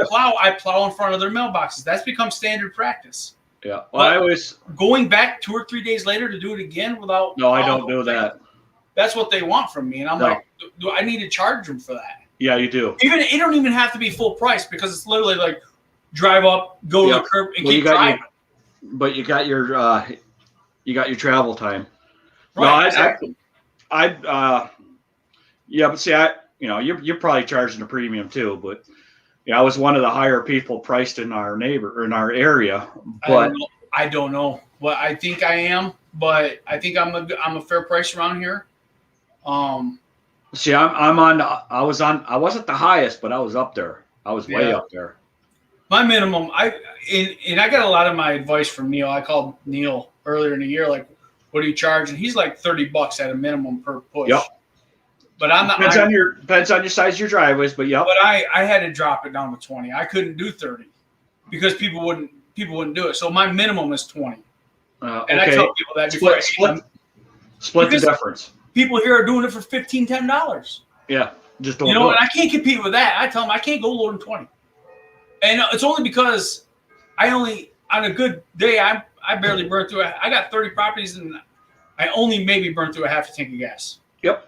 plow in front of their mailboxes. That's become standard practice. Yeah. Well, going back 2 or 3 days later to do it again without. No, I don't do that. That's what they want from me. And I'm like, do I need to charge them for that? Yeah, you do. It don't even have to be full price because it's literally like drive up, go to the curb, and keep driving. But you got your travel time. Right, no, Yeah, but see, you're probably charging a premium too, but yeah, I was one of the higher people priced in our area, but I don't know. Well, I think I am, but I think I'm a fair price around here. See, I wasn't the highest, but I was up there. I was way up there. My minimum, I got a lot of my advice from Neil. I called Neil earlier in the year, like, what do you charge? And he's like $30 at a minimum per push. Yep. But I'm not. Depends on your size of your driveways, but yeah. But I had to drop it down to 20. I couldn't do 30 because people wouldn't do it. So my minimum is 20. And I tell people that before split the difference. People here are doing it for $15, $10. Yeah, just don't. You know, and I can't compete with that. I tell them I can't go lower than 20. And it's only because on a good day I barely burn through. I got 30 properties and I only maybe burn through a half a tank of gas. Yep.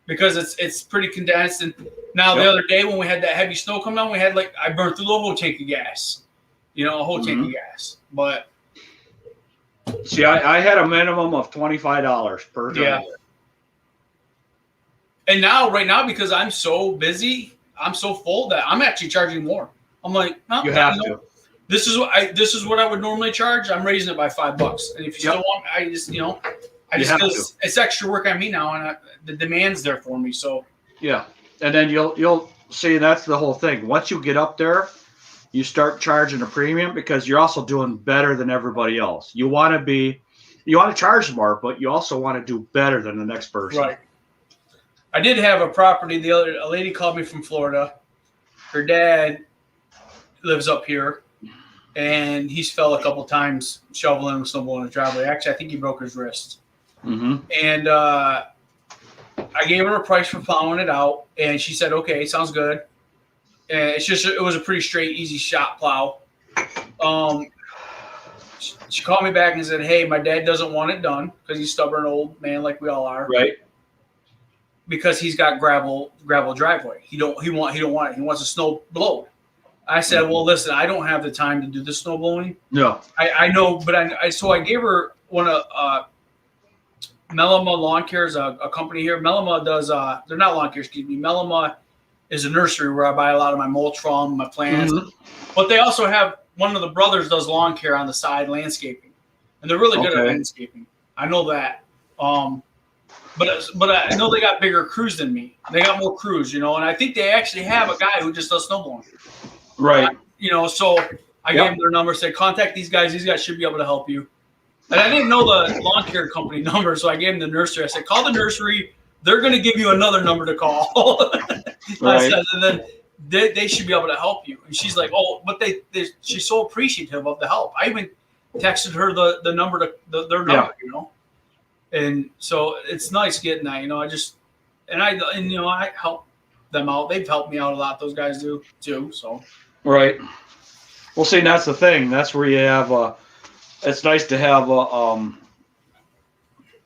Because it's pretty condensed. And now the other day when we had that heavy snow come down, I burned through the whole tank of gas. You know, a whole tank of gas. But see, I had a minimum of $25 per driver. Yeah. And right now, because I'm so busy, I'm so full that I'm actually charging more. I'm like, no, you have to. This is what I would normally charge. I'm raising it by $5. And if you still want, because it's extra work on me now, and the demand's there for me. So yeah, and then you'll see that's the whole thing. Once you get up there, you start charging a premium because you're also doing better than everybody else. You want to charge more, but you also want to do better than the next person. Right. I did have a property. A lady called me from Florida. Her dad lives up here, and he's fell a couple times shoveling and snowballing in the driveway. Actually, I think he broke his wrist. Mm-hmm. And I gave her a price for plowing it out, and she said, "Okay, sounds good." And it was a pretty straight, easy shot plow. She called me back and said, "Hey, my dad doesn't want it done because he's a stubborn old man like we all are." Right. Because he's got gravel driveway. He don't want it. He wants a snow blow. I said, well, listen, I don't have the time to do the snow blowing. No. I know, but so I gave her one of Melima Lawn Care is a company here. Melima does they're not lawn care, excuse me. Melima is a nursery where I buy a lot of my mulch from, my plants. Mm-hmm. But they also have one of the brothers does lawn care on the side, landscaping. And they're really good at landscaping. I know that. But I know they got bigger crews than me. They got more crews, and I think they actually have a guy who just does snowblowing. Right. So I gave them their number, said, contact these guys. These guys should be able to help you. And I didn't know the lawn care company number, so I gave them the nursery. I said, call the nursery. They're going to give you another number to call. Right. I said, and then they should be able to help you. And she's like, oh, but she's so appreciative of the help. I even texted her the number their number, And so it's nice getting that, I help them out. They've helped me out a lot. Those guys do too. So. Right. Well, see, that's the thing. That's where you have it's nice to have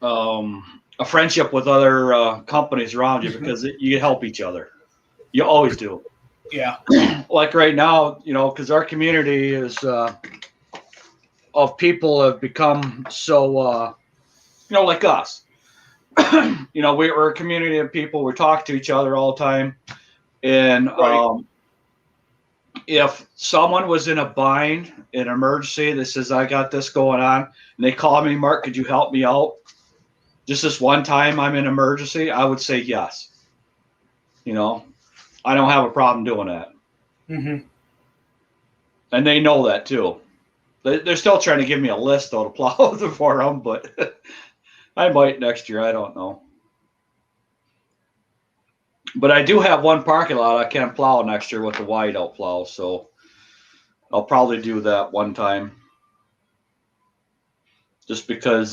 a friendship with other companies around you because you help each other. You always do. Yeah. Like right now, because our community is of people have become so. Like us, we're a community of people. We talk to each other all the time. And if someone was in a bind, an emergency that says, I got this going on, and they call me, Mark, could you help me out? Just this one time I'm in emergency, I would say yes. I don't have a problem doing that. Mm-hmm. And they know that too. They're still trying to give me a list, though, to plow for them, but I might next year. I don't know. But I do have one parking lot I can plow next year with the wide-out plow, so I'll probably do that one time. Just because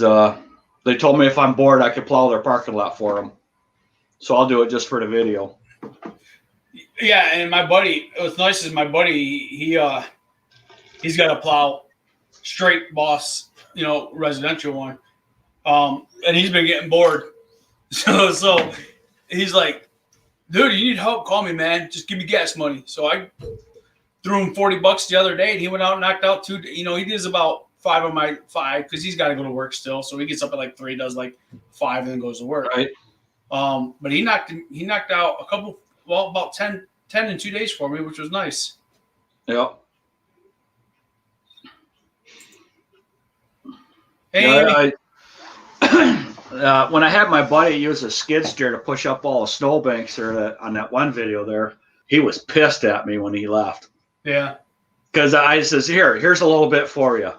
they told me if I'm bored, I could plow their parking lot for them. So I'll do it just for the video. Yeah, and my buddy, what's nice is my buddy, he's got a plow, straight boss, residential one. And he's been getting bored. So he's like, dude, you need help? Call me, man. Just give me gas money. So I threw him $40 the other day, and he went out and knocked out two. He does about 5 of my 5 because he's got to go to work still. So he gets up at like 3, does like 5, and then goes to work. Right. But he knocked out a couple, well, about 10 in 2 days for me, which was nice. Yep. Hey, Yeah, when I had my buddy use a skid steer to push up all the snowbanks there on that one video there, he was pissed at me when he left. yeah. Because I says, here's a little bit for you.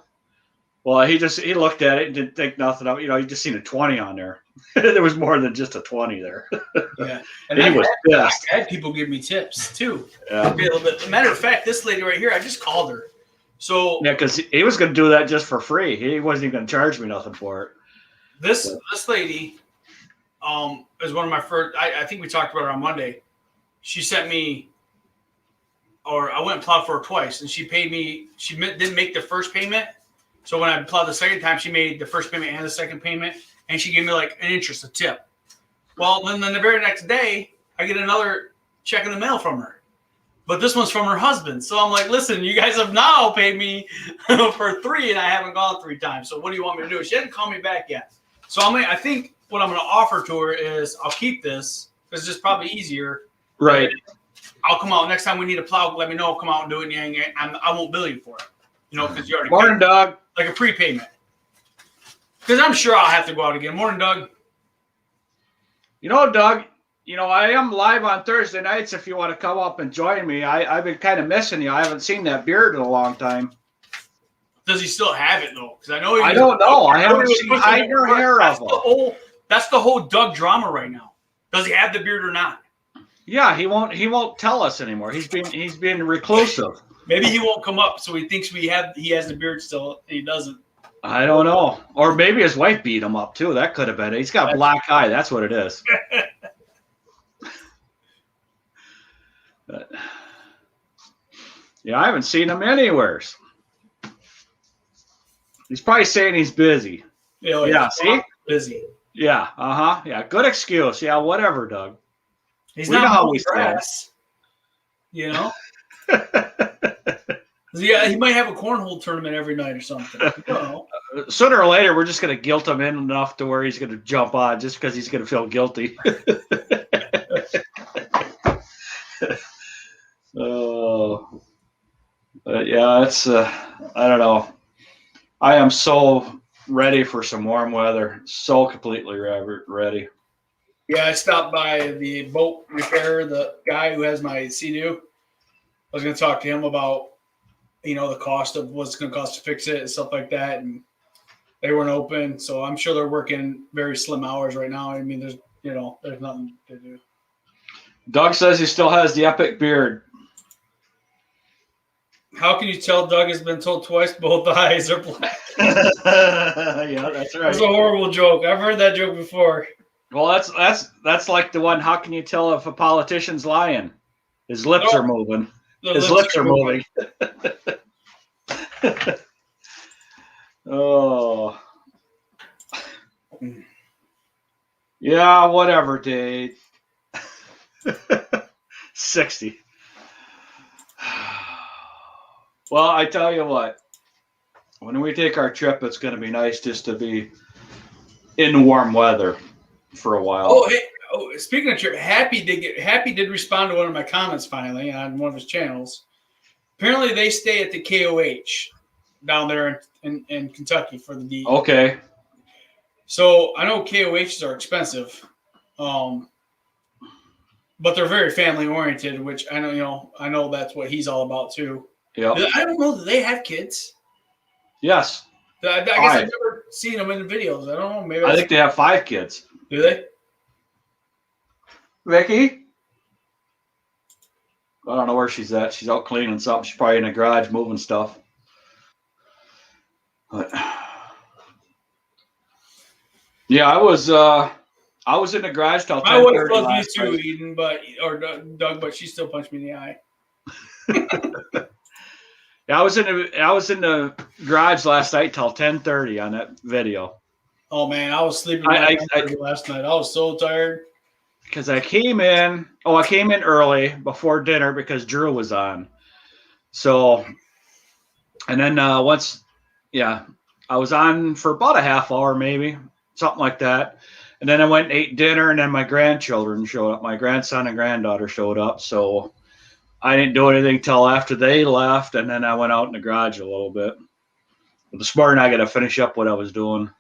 Well, he looked at it and didn't think nothing of it. He just seen a 20 on there. There was more than just a 20 there. Yeah. And he was pissed. I had people give me tips too. Yeah. Be a little bit. Matter of fact, this lady right here, I just called her. So Yeah, because he was going to do that just for free. He wasn't even going to charge me nothing for it. this lady is one of my first. I think we talked about her on Monday. She sent me, or I went and plowed for her twice, and she paid me. She didn't make the first payment. So when I plowed the second time, she made the first payment and the second payment, and she gave me like an interest, a tip. Well, then the very next day, I get another check in the mail from her. But this one's from her husband. So I'm like, listen, you guys have now paid me for 3, and I haven't gone 3 times. So what do you want me to do? She hasn't called me back yet. So I think what I'm going to offer to her is I'll keep this because it's just probably easier. Right. I'll come out next time we need a plow. Let me know. I'll come out and do it. And I won't bill you for it. Because you already Morning, paid, Doug. like a prepayment. Because I'm sure I'll have to go out again. Morning, Doug. Doug, I am live on Thursday nights if you want to come up and join me. I've been kind of missing you. I haven't seen that beard in a long time. Does he still have it, though? Because I know I don't know. I haven't seen hide or hair of him. That's the whole Doug drama right now. Does he have the beard or not? Yeah, he won't tell us anymore. He's being reclusive. Maybe he won't come up, so he thinks he has the beard still, and he doesn't. I don't know. Or maybe his wife beat him up too. That could have been it. He's got a black eye. That's what it is. But, yeah, I haven't seen him anywhere. He's probably saying he's busy. Yeah, see? Busy. Yeah, yeah, good excuse. Yeah, whatever, Doug. He's We know not how mowing we grass. Yeah, he might have a cornhole tournament every night or something. Sooner or later, we're just going to guilt him in enough to where he's going to jump on just because he's going to feel guilty. But yeah, it's I don't know. I am so ready for some warm weather. So completely ready. Yeah, I stopped by the boat repairer, the guy who has my Sea-Doo. I was going to talk to him about, the cost of what's going to cost to fix it and stuff like that. And they weren't open. So I'm sure they're working very slim hours right now. I mean, there's nothing to do. Doug says he still has the epic beard. How can you tell Doug has been told twice both eyes are black? Yeah, that's right. That's a horrible joke. I've heard that joke before. Well, that's like the one. How can you tell if a politician's lying? His lips are moving. His lips are moving. Oh. Yeah, whatever, Dave. 60. Well, I tell you what. When we take our trip, it's going to be nice just to be in warm weather for a while. Oh, hey. Oh, speaking of trip, Happy did respond to one of my comments finally on one of his channels. Apparently, they stay at the KOH down there in Kentucky for the D. Okay. So I know KOHs are expensive, but they're very family oriented, which I know that's what he's all about too. Yeah. I don't know. Do they have kids? Yes. I guess I've never seen them in the videos. I don't know. Maybe I think they have 5 kids. Do they? Vicky? I don't know where she's at. She's out cleaning something. She's probably in the garage moving stuff. But yeah, I was in the garage till 10:30. I would have loved you too, Eden, or Doug, but she still punched me in the eye. Yeah, I was in the garage last night till 10:30 on that video. Oh man, I was sleeping last night. I was so tired. Because I came in early before dinner because Drew was on. So, and then I was on for about a half hour, maybe something like that. And then I went and ate dinner, and then my grandchildren showed up. My grandson and granddaughter showed up, so I didn't do anything till after they left, and then I went out in the garage a little bit. But this morning I got to finish up what I was doing.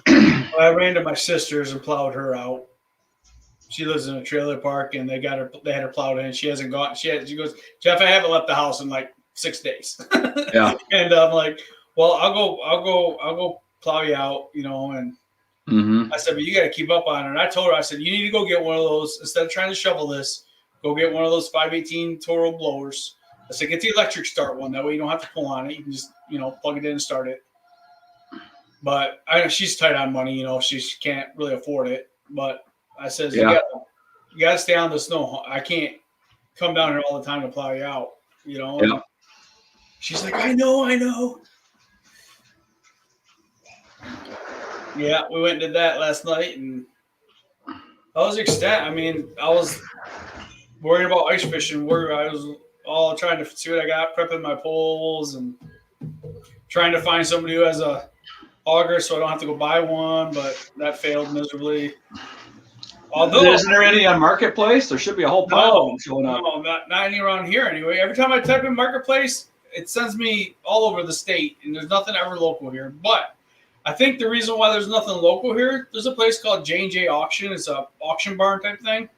I ran to my sister's and plowed her out. She lives in a trailer park, and they had her plowed in. She hasn't gone. She goes, Jeff, I haven't left the house in like 6 days. Yeah. And I'm like, well, I'll go plow you out, you know. And I said, but you got to keep up on it. And I told her, I said, you need to go get one of those instead of trying to shovel this. Go get one of those 518 Toro blowers. I said, get the electric start one. That way you don't have to pull on it. You can just, you know, plug it in and start it. But I know she's tight on money, you know, she can't really afford it. But I said, you gotta stay on the snow. I can't come down here all the time to plow you out, you know. Yeah. She's like, I know. Yeah, we went and did that last night, and that was the extent. I mean, I was worried about ice fishing. I was all trying to see what I got, prepping my poles, and trying to find somebody who has a auger so I don't have to go buy one, but that failed miserably. Although, isn't there any on Marketplace? There should be a whole pile of them showing up. No, not any around here anyway. Every time I type in Marketplace, it sends me all over the state, and there's nothing ever local here. But I think the reason why there's nothing local here, there's a place called J&J Auction. It's a auction barn type thing.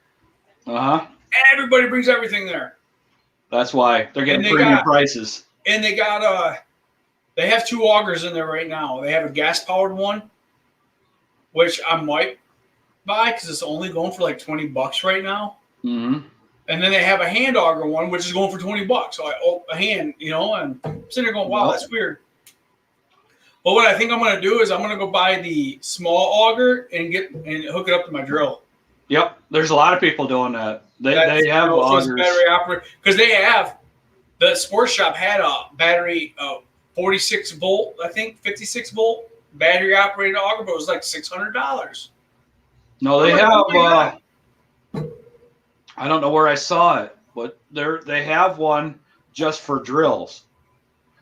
Uh-huh. Everybody brings everything there. That's why they're getting premium prices. And they got they have 2 augers in there right now. They have a gas-powered one, which I might buy because it's only going for like $20 right now. Mm-hmm. And then they have a hand auger one, which is going for $20. So a hand, you know, and I'm sitting there going, wow, that's weird. But what I think I'm going to do is I'm going to go buy the small auger and hook it up to my drill. Yep, there's a lot of people doing that. They have augers. Battery operated because they have the sports shop had a battery 46 volt, I think 56 volt battery operated auger, but it was like $600. No, they have. I don't know where I saw it, but they have one just for drills.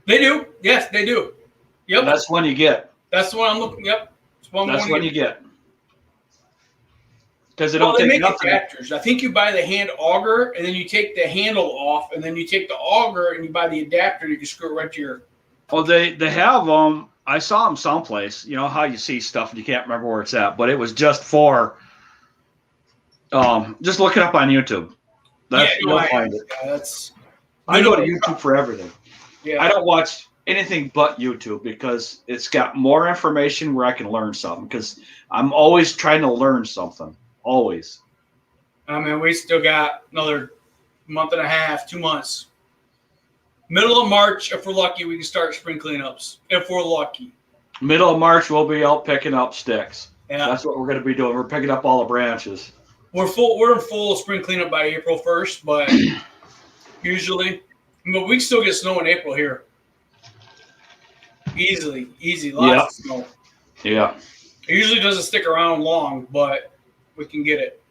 They do, yes, they do. Yep, and that's one you get. That's the one I'm looking. Yep, that's one you get. Because they make adapters. I think you buy the hand auger, and then you take the handle off, and then you take the auger, and you buy the adapter. And you can screw it right to your. Oh, they have them. I saw them someplace. You know how you see stuff and you can't remember where it's at, but it was just for. Just look it up on YouTube. You'll find it. Yeah, I go to YouTube for everything. Yeah. I don't watch anything but YouTube because it's got more information where I can learn something. Because I'm always trying to learn something. Always. I mean, we still got another month and a half, 2 months. Middle of March, if we're lucky, we can start spring cleanups. If we're lucky. Middle of March, we'll be out picking up sticks. Yeah. That's what we're going to be doing. We're picking up all the branches. We're in full spring cleanup by April 1st, but usually, but we still get snow in April here. Easy, lots of snow. Yeah. It usually doesn't stick around long, but we can get it.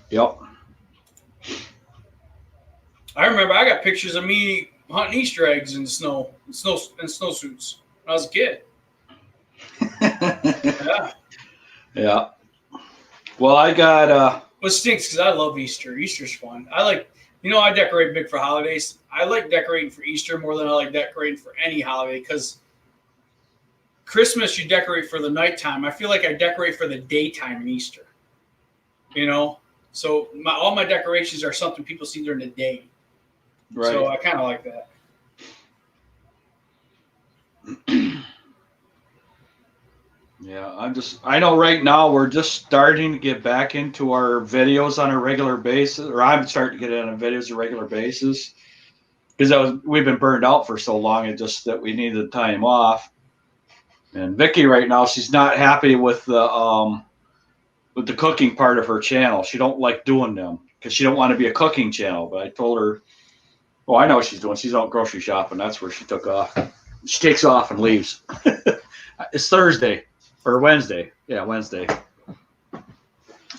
Yep. I remember I got pictures of me hunting Easter eggs in snowsuits when I was a kid. Yeah. Yeah. Well, I got. What stinks because I love Easter. Easter's fun. I decorate big for holidays. I like decorating for Easter more than I like decorating for any holiday because Christmas you decorate for the nighttime. I feel like I decorate for the daytime in Easter. You know, so all my decorations are something people see during the day. Right. So I kind of like that. Yeah, I know right now we're just starting to get back into our videos on a regular basis, or I'm starting to get into videos on a regular basis because we've been burned out for so long. It just that we needed the time off. And Vicky right now, she's not happy with the cooking part of her channel. She don't like doing them because she don't want to be a cooking channel. But I told her, I know what she's doing. She's out grocery shopping. That's where she took off. She takes off and leaves. It's Thursday. Or Wednesday. Yeah, Wednesday.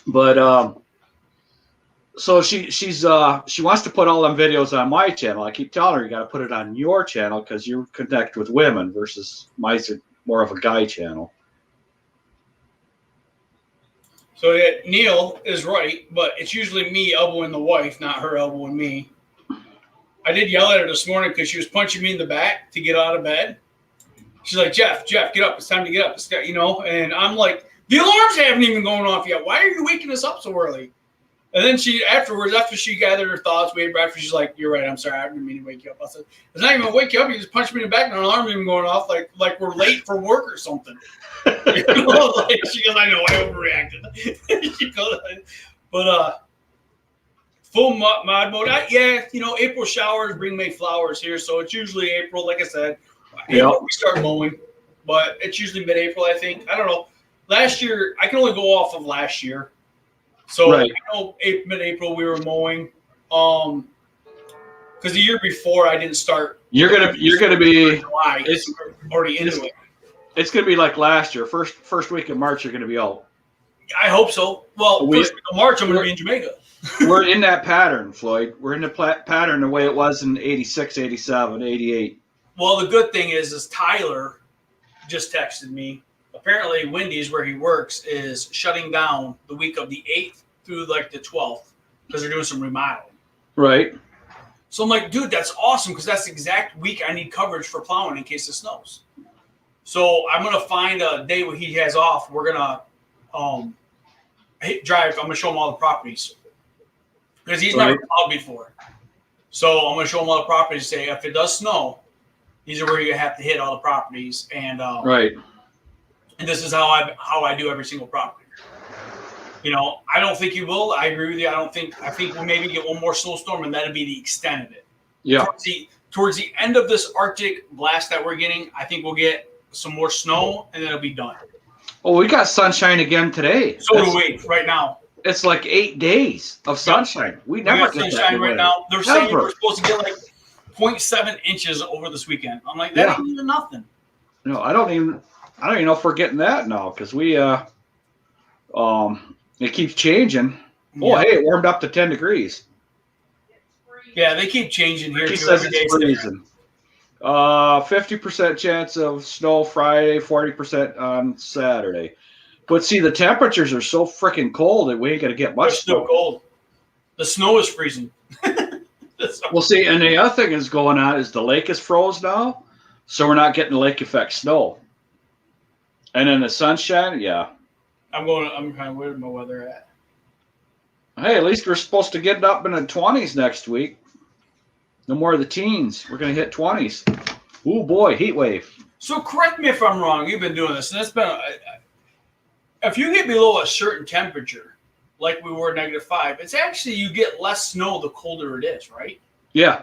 But so she wants to put all them videos on my channel. I keep telling her you got to put it on your channel because you connect with women versus mine's more of a guy channel. So Neil is right, but it's usually me elbowing the wife, not her elbowing me. I did yell at her this morning because she was punching me in the back to get out of bed. She's like, Jeff, get up. It's time to get up. And I'm like, the alarms haven't even gone off yet. Why are you waking us up so early? And then after she gathered her thoughts, waited after, she's like, you're right. I'm sorry. I didn't mean to wake you up. I said, it's not even wake you up. You just punched me in the back and the alarm's even going off like we're late for work or something. She goes, I know, I overreacted. She goes, but full mod mode. April showers bring May flowers here, so it's usually April. Like I said, April we start mowing, but it's usually mid-April. I think. I don't know. Last year, I can only go off of last year, so right. I know mid-April we were mowing. Because the year before I didn't start. You're gonna be July. It's already into it. It's gonna be like last year. First week of March, you're gonna be out. I hope so. Well, first week of March, I'm gonna be in Jamaica. We're in that pattern, Floyd. We're in the pattern the way it was in 86, 87, 88. Well, the good thing is Tyler just texted me. Apparently, Wendy's, where he works, is shutting down the week of the 8th through like the 12th because they're doing some remodeling. Right. So I'm like, dude, that's awesome because that's the exact week I need coverage for plowing in case it snows. So I'm going to find a day where he has off. We're going to drive. I'm going to show him all the properties. Because he's never plowed before. So I'm going to show him all the properties and say, if it does snow, these are where you have to hit all the properties. And right. And this is how I do every single property. I don't think you will. I agree with you. I think we'll maybe get one more snowstorm, and that'll be the extent of it. Yeah. Towards the end of this Arctic blast that we're getting, I think we'll get some more snow, and then it'll be done. Oh, we got sunshine again today. So do we right now. It's like 8 days of sunshine. We never get sunshine right now. They're saying we're supposed to get like 0.7 inches over this weekend. I'm like, that ain't even nothing. No, I don't even know if we're getting that now because we it keeps changing. Oh, hey, it warmed up to 10 degrees. Yeah, they keep changing here. He says it's freezing. 50% chance of snow Friday, 40% on Saturday. But see, the temperatures are so freaking cold that we ain't gonna get much snow. Still cold. The snow is freezing. Well, see, and the other thing is going on is the lake is froze now, so we're not getting the lake effect snow. And then the sunshine, yeah. I'm kind of where's my weather at? Hey, at least we're supposed to get up in the 20s next week. No more of the teens. We're gonna hit 20s. Ooh boy, heat wave. So correct me if I'm wrong. You've been doing this, and it's been. If you get below a certain temperature, like we were -5, it's actually you get less snow the colder it is, right? Yeah.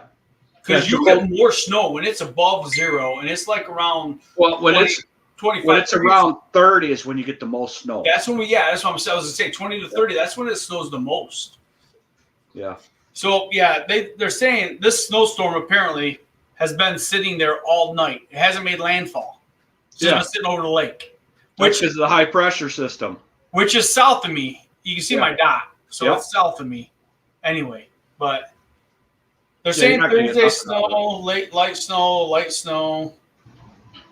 Because you get more snow when it's above 0, and it's like around. Well, when 25. When it's around 30 is when you get the most snow. That's when that's what I was going to say. 20 to 30. That's when it snows the most. Yeah. So yeah, they're saying this snowstorm apparently has been sitting there all night. It hasn't made landfall. It's just been sitting over the lake. Which is the high pressure system. Which is south of me. You can see my dot. So it's south of me. Anyway, but they're saying Thursday snow, light snow,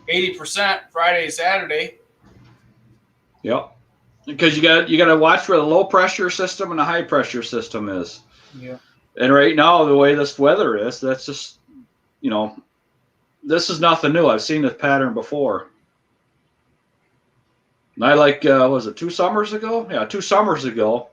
80% Friday, Saturday. Yep. Because you got to watch where the low pressure system and the high pressure system is. Yeah. And right now, the way this weather is, that's just, this is nothing new. I've seen this pattern before. And I was it 2 summers ago? Yeah, 2 summers ago.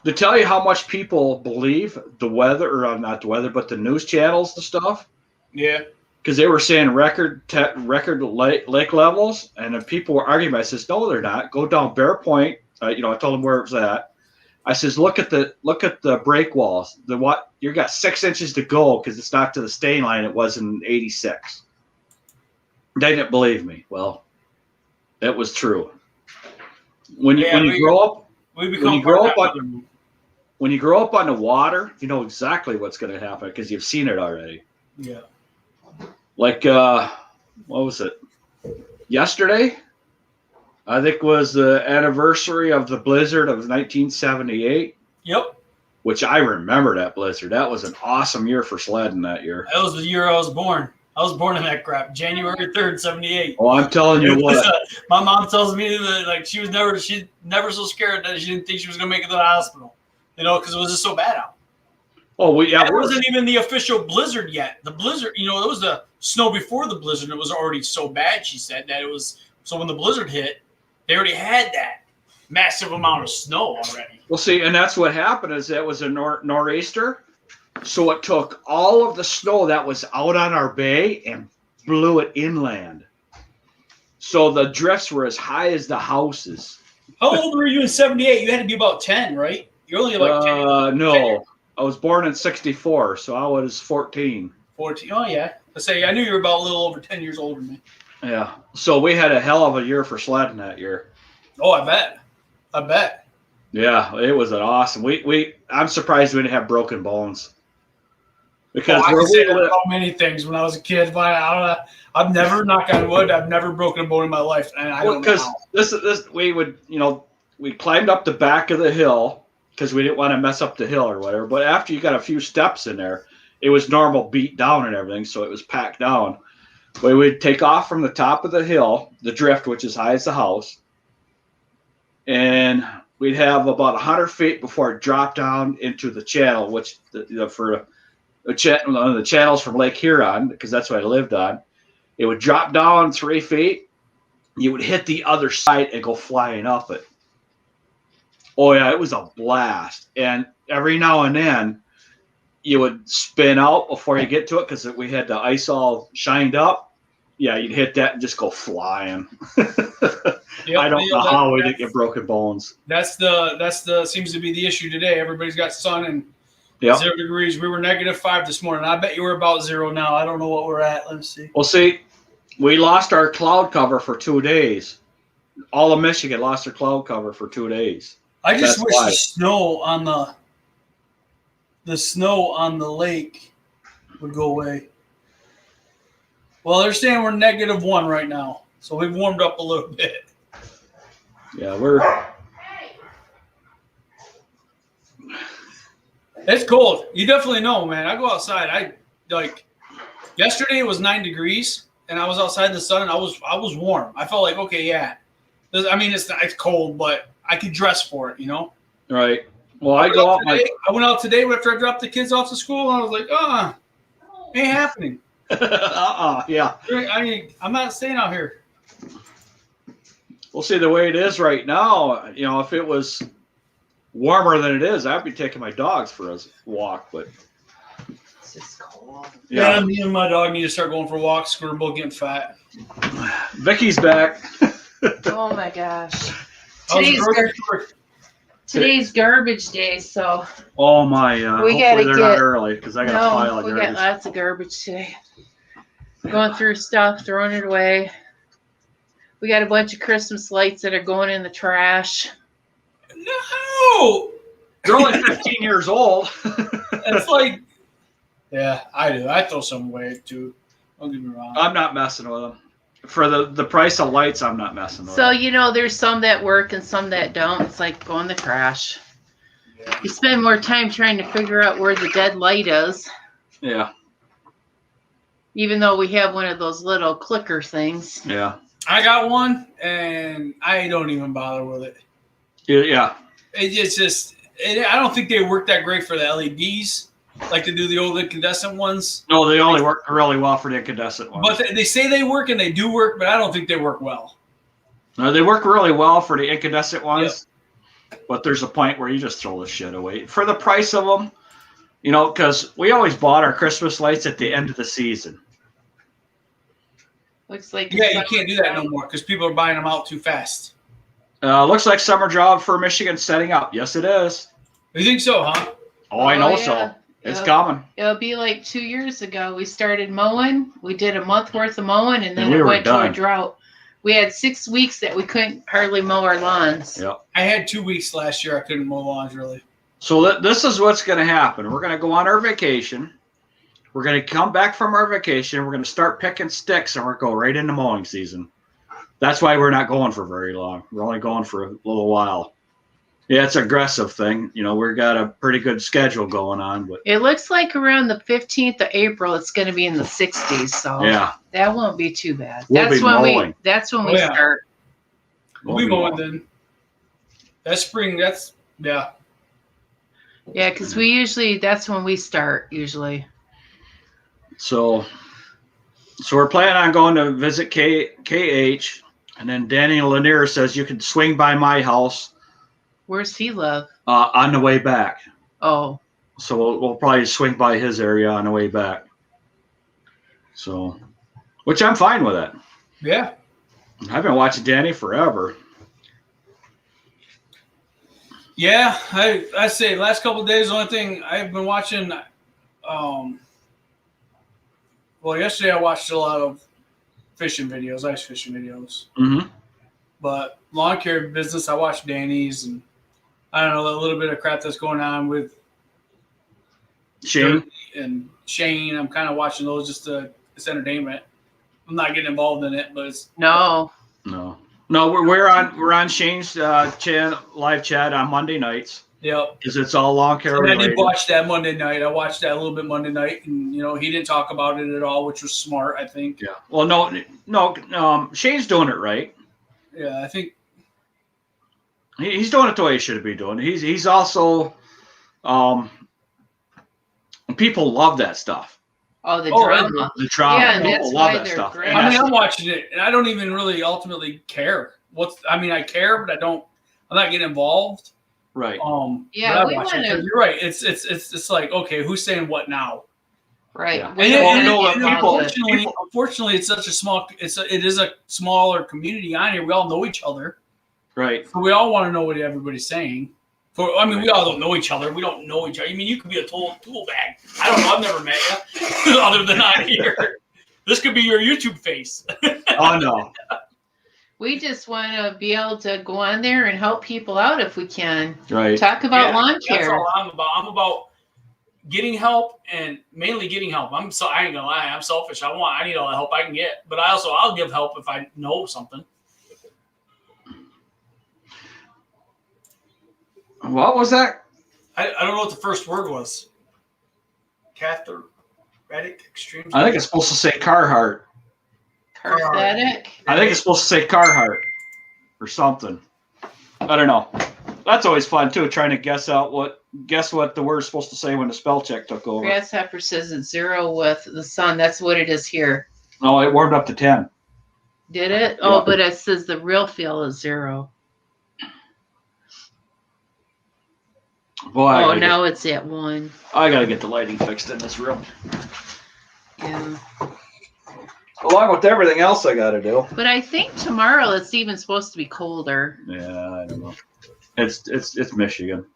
To tell you how much people believe the weather, or not the weather, but the news channels and stuff. Yeah. Because they were saying record lake levels, and then people were arguing. I says, no, they're not. Go down Bear Point. I told them where it was at. I says, look at the break walls. You got 6 inches to go because it's not to the stain line. It was in 86. They didn't believe me. Well, it was true. When you grow up on the water, you know exactly what's going to happen because you've seen it already. Yeah. Like what was it? Yesterday, I think was the anniversary of the blizzard of 1978. Yep. Which I remember that blizzard. That was an awesome year for sledding that year. That was the year I was born. I was born in that crap. January 3rd, 78. Oh, I'm telling you what. My mom tells me that like she never so scared that she didn't think she was gonna make it to the hospital. Because it was just so bad out. Oh, It wasn't even the official blizzard yet. The blizzard, it was the snow before the blizzard. It was already so bad, she said, that it was. So when the blizzard hit, they already had that massive amount of snow already. Well, see, and that's what happened is that was a nor'easter. So it took all of the snow that was out on our bay and blew it inland. So the drifts were as high as the houses. How old were you in 78? You had to be about 10, right? You're only like 10. No. I was born in 64, so I was 14. 14. Oh, yeah. I knew you were about a little over 10 years older than me. Yeah. So we had a hell of a year for sledding that year. Oh, I bet. Yeah, it was an awesome. I'm surprised we didn't have broken bones. Because I can say so many things when I was a kid, but I don't know. I've never, knock on wood, I've never broken a bone in my life, and I don't know how. This we would, we climbed up the back of the hill because we didn't want to mess up the hill or whatever. But after you got a few steps in there, it was normal beat down and everything, so it was packed down. We would take off from the top of the hill, the drift, which is high as the house, and we'd have about 100 feet before it dropped down into the channel, which for one of the channels from Lake Huron, because that's what I lived on. It would drop down 3 feet. You would hit the other side and go flying up it. Oh, yeah, it was a blast. And every now and then, you would spin out before you get to it because we had the ice all shined up. Yeah, you'd hit that and just go flying. Yep, I don't know how we didn't get broken bones. That's seems to be the issue today. Everybody's got sun and 0 degrees. We were -5 this morning. I bet you we're about 0 now. I don't know what we're at. Let's see. Well, see, we lost our cloud cover for 2 days. All of Michigan lost their cloud cover for 2 days. I just wish the snow on the lake would go away. Well, they're saying we're -1 right now, so we've warmed up a little bit. Yeah, It's cold. You definitely know, man. I go outside. Yesterday it was 9 degrees, and I was outside in the sun, and I was warm. I felt like, okay, yeah. I mean, it's cold, but I could dress for it, Right. Well, I went out today after I dropped the kids off to school, and I was like, ain't happening. Yeah. I'm not staying out here. We'll see the way it is right now. If it was warmer than it is, I'd be taking my dogs for a walk, but it's just cold. Yeah, me and my dog need to start going for walks. We're both getting fat. Vicky's back. Oh my gosh. Today's garbage day, so. Oh my! We gotta they're not early because I got a pile of we garbage. got lots of garbage today. Going through stuff, throwing it away. We got a bunch of Christmas lights that are going in the trash. No, they're only 15 years old. It's like, yeah, I do. I throw some away too. Don't get me wrong. I'm not messing with them. For the price of lights, I'm not messing with So, them. there's some that work and some that don't. It's like go in the trash. Yeah. You spend more time trying to figure out where the dead light is. Yeah. Even though we have one of those little clicker things. Yeah. I got one, and I don't even bother with it. Yeah. It's just, I don't think they work that great for the LEDs. Like to do the old incandescent ones. No, they only work really well for the incandescent ones. But they say they work and they do work, but I don't think they work well. No, they work really well for the incandescent ones. Yep. But there's a point where you just throw the shit away. For the price of them, because we always bought our Christmas lights at the end of the season. Looks like you can't do that no more because people are buying them out too fast. Looks like summer job for Michigan setting up. Yes, it is. You think so, huh? Oh, I know so. It's coming. It'll be like 2 years ago. We started mowing. We did a month worth of mowing, and then we went to a drought. We had 6 weeks that we couldn't hardly mow our lawns. Yep. I had 2 weeks last year. I couldn't mow lawns really. So this is what's going to happen. We're going to go on our vacation. We're going to come back from our vacation. We're going to start picking sticks, and we're going to go right into mowing season. That's why we're not going for very long. We're only going for a little while. Yeah, it's an aggressive thing. You know, we've got a pretty good schedule going on, but It looks like around the 15th of April, it's going to be in the 60s. So yeah, that won't be too bad. We'll be mowing. That's when we yeah. start. We'll be mowing then. That's spring. That's yeah. Yeah, because that's when we start usually. So we're planning on going to visit KH, and then Daniel Lanier says you can swing by my house. Where's he live? On the way back. Oh. So we'll probably swing by his area on the way back. So, which I'm fine with that. Yeah. I've been watching Danny forever. Yeah, I say last couple of days, the only thing I've been watching, well, yesterday I watched a lot of fishing videos, ice fishing videos. Mm-hmm. But lawn care business, I watched Danny's, and I don't know, a little bit of crap that's going on with Shane. And Shane. I'm kind of watching those just it's entertainment. I'm not getting involved in it, but it's No. We're on Shane's live chat on Monday nights. Yep. Because it's all lawn care And I related. did watch that Monday night. I watched that a little bit Monday night, and he didn't talk about it at all, which was smart, I think. Yeah. Well, no. Shane's doing it right. Yeah, I think he's doing it the way he should be doing. He's also, people love that stuff. Oh, the drama. The drama. Yeah, and people that's love why that they're stuff. great. I mean, I'm watching it, and I don't even really ultimately care. I care, but I'm not getting involved. Right. Yeah, but I watch it, 'cause you're right. It's like, okay, who's saying what now? Right. Yeah. Unfortunately, it's such a small. It is a smaller community on here. We all know each other. Right. So we all want to know what everybody's saying. We all don't know each other. We don't know each other. I mean, you could be a tool bag. I don't know. I've never met you, other than on here. This could be your YouTube face. Oh no. We just want to be able to go on there and help people out if we can. Right. Talk about lawn care. That's all I'm about. I'm about getting help, and mainly getting help. I ain't gonna lie. I'm selfish. I need all the help I can get, but I'll give help if I know something. What was that? I don't know what the first word was. Cathetetic extreme. I think it's supposed to say Carhartt. Pathetic. I think it's supposed to say Carhartt or something. I don't know. That's always fun too, trying to guess what the word's supposed to say when the spell check took over. Grasshopper says it's 0 with the sun. That's what it is here. Oh, it warmed up to 10. Did it? Yeah. Oh, but it says the real feel is 0. Boy, now it's at 1. I gotta get the lighting fixed in this room. Yeah. Along with everything else I gotta do. But I think tomorrow it's even supposed to be colder. Yeah, I don't know. It's Michigan.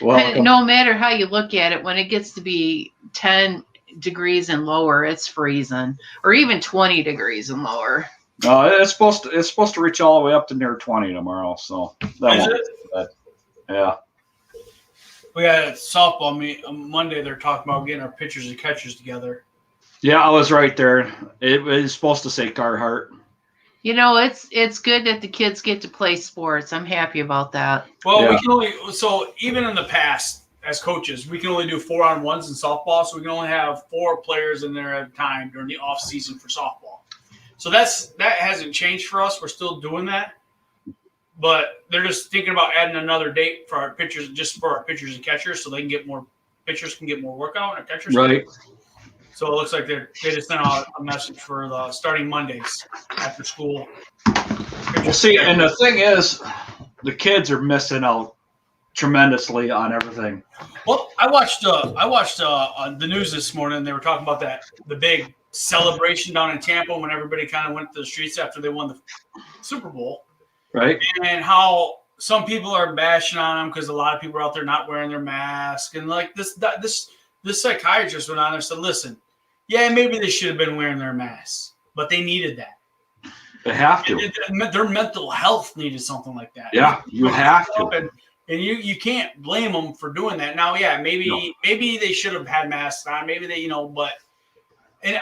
Welcome. No matter how you look at it, when it gets to be 10 degrees and lower, it's freezing, or even 20 degrees and lower. No, it's supposed to reach all the way up to near 20 tomorrow. So that won't be bad. Yeah. We got a softball meet on Monday. They're talking about getting our pitchers and catchers together. Yeah, I was right there. It was supposed to say Carhartt. It's good that the kids get to play sports. I'm happy about that. Well, Yeah. we can only even in the past as coaches, we can only do 4-on-1s in softball, so we can only have 4 players in there at a time during the off season for softball. So that hasn't changed for us. We're still doing that, but they're just thinking about adding another date for our pitchers, just for our pitchers and catchers, so pitchers can get more workout and our catchers. Right. So it looks like they just sent out a message for the starting Mondays after school. Well, see, and the thing is, the kids are missing out tremendously on everything. Well, I watched on the news this morning. They were talking about the big celebration down in Tampa when everybody kind of went to the streets after they won the Super Bowl, Right. and how some people are bashing on them because a lot of people are out there not wearing their mask, and like this psychiatrist went on there and said, "Listen, yeah, maybe they should have been wearing their masks, but they needed that. They have to. Their mental health needed something like that. Yeah, you have to. And you can't blame them for doing that. Now, yeah, maybe they should have had masks on. Maybe they, but and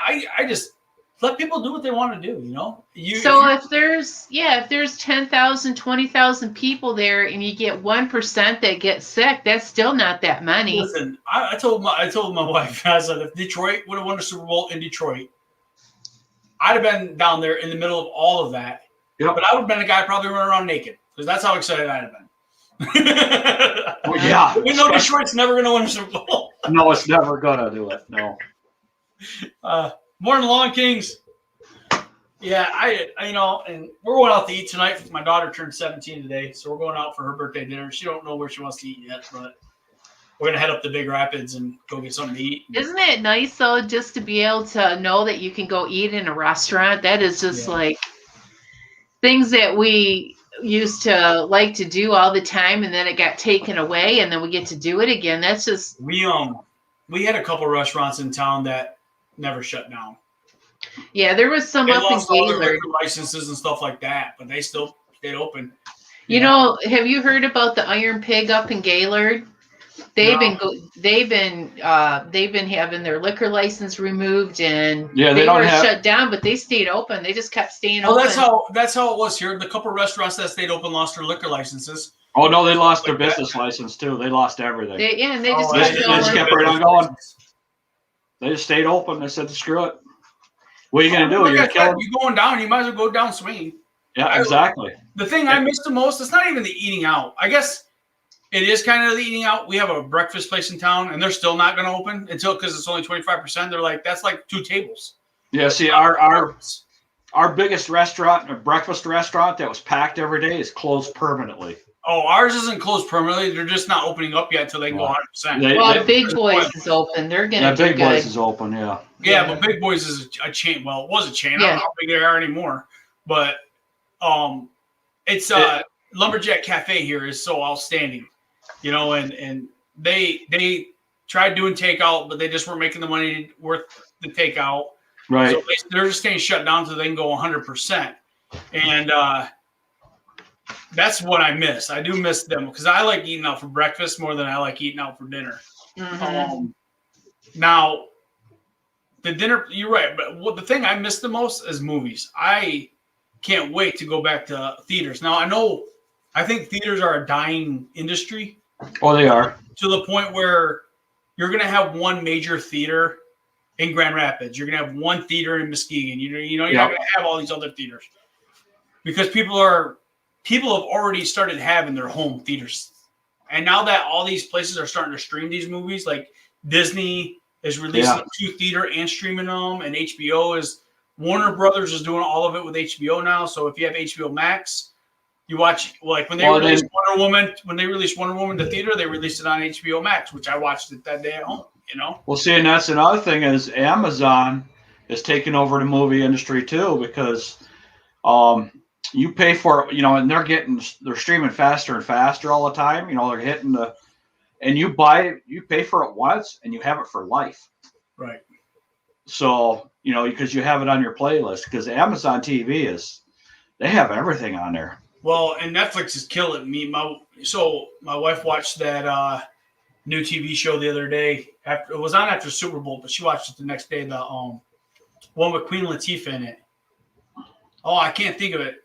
let people do what they want to do, you know? If there's 10,000, 20,000 people there and you get 1% that get sick, that's still not that many. Listen, I told my wife, I said, if Detroit would have won the Super Bowl in Detroit, I'd have been down there in the middle of all of that. Yep. But I would have been a guy probably running around naked because that's how excited I'd have been. Well, yeah. We know Detroit's never going to win a Super Bowl. No, it's never going to do it. No. Morning, Lawn Kings. Yeah, I and we're going out to eat tonight. My daughter turned 17 today, so we're going out for her birthday dinner. She don't know where she wants to eat yet, but we're gonna head up to Big Rapids and go get something to eat. Isn't it nice though, just to be able to know that you can go eat in a restaurant? That is just like things that we used to like to do all the time, and then it got taken away, and then we get to do it again. That's just we had a couple restaurants in town that never shut down. Yeah, there was some up in Gaylord. Licenses and stuff like that, but they still stayed open. You know, have you heard about the Iron Pig up in Gaylord? They've been having their liquor license removed, and they were shut down, but they stayed open. They just kept staying open. That's how it was here. The couple of restaurants that stayed open lost their liquor licenses. Oh no, they lost their business license too. They lost everything. They just kept right on going. They just stayed open. They said, "Screw it." What are you going to do? You're going down. You might as well go down swinging. Yeah, exactly. The thing I miss the most, it's not even the eating out. I guess it is kind of the eating out. We have a breakfast place in town, and they're still not going to open because it's only 25%. They're like, that's like 2 tables. Yeah, see, our biggest restaurant, a breakfast restaurant that was packed every day, is closed permanently. Oh, ours isn't closed permanently. They're just not opening up yet until they go 100%. Big Boyz is open. They're going to do Big Boyz is open, yeah. Yeah, but Big Boyz is a chain. Well, it was a chain. I don't know how big they are anymore. But it's Lumberjack Cafe here is so outstanding, you know, and they tried doing takeout, but they just weren't making the money worth the takeout. Right. So they're just getting shut down until they can go 100%. And that's what I miss. I do miss them because I like eating out for breakfast more than I like eating out for dinner. Mm-hmm. Now, the dinner, you're right, but the thing I miss the most is movies. I can't wait to go back to theaters. Now, I think theaters are a dying industry. Oh, they are. To the point where you're going to have one major theater in Grand Rapids. You're going to have one theater in Muskegon. You're not going to have all these other theaters because people have already started having their home theaters. And now that all these places are starting to stream these movies, like Disney is releasing them to theater and streaming them, and Warner Brothers is doing all of it with HBO now. So if you have HBO Max, you watch, like when they released Wonder Woman to theater, they released it on HBO Max, which I watched it that day at home, you know? Well, see, and that's another thing is Amazon is taking over the movie industry too, because you pay for it, you know, and they're streaming faster and faster all the time. You know, they're hitting and you pay for it once and you have it for life. Right. So, you know, because you have it on your playlist, because Amazon TV they have everything on there. Well, and Netflix is killing me. My wife watched that new TV show the other day. It was on after Super Bowl, but she watched it the next day. The one with Queen Latifah in it. Oh, I can't think of it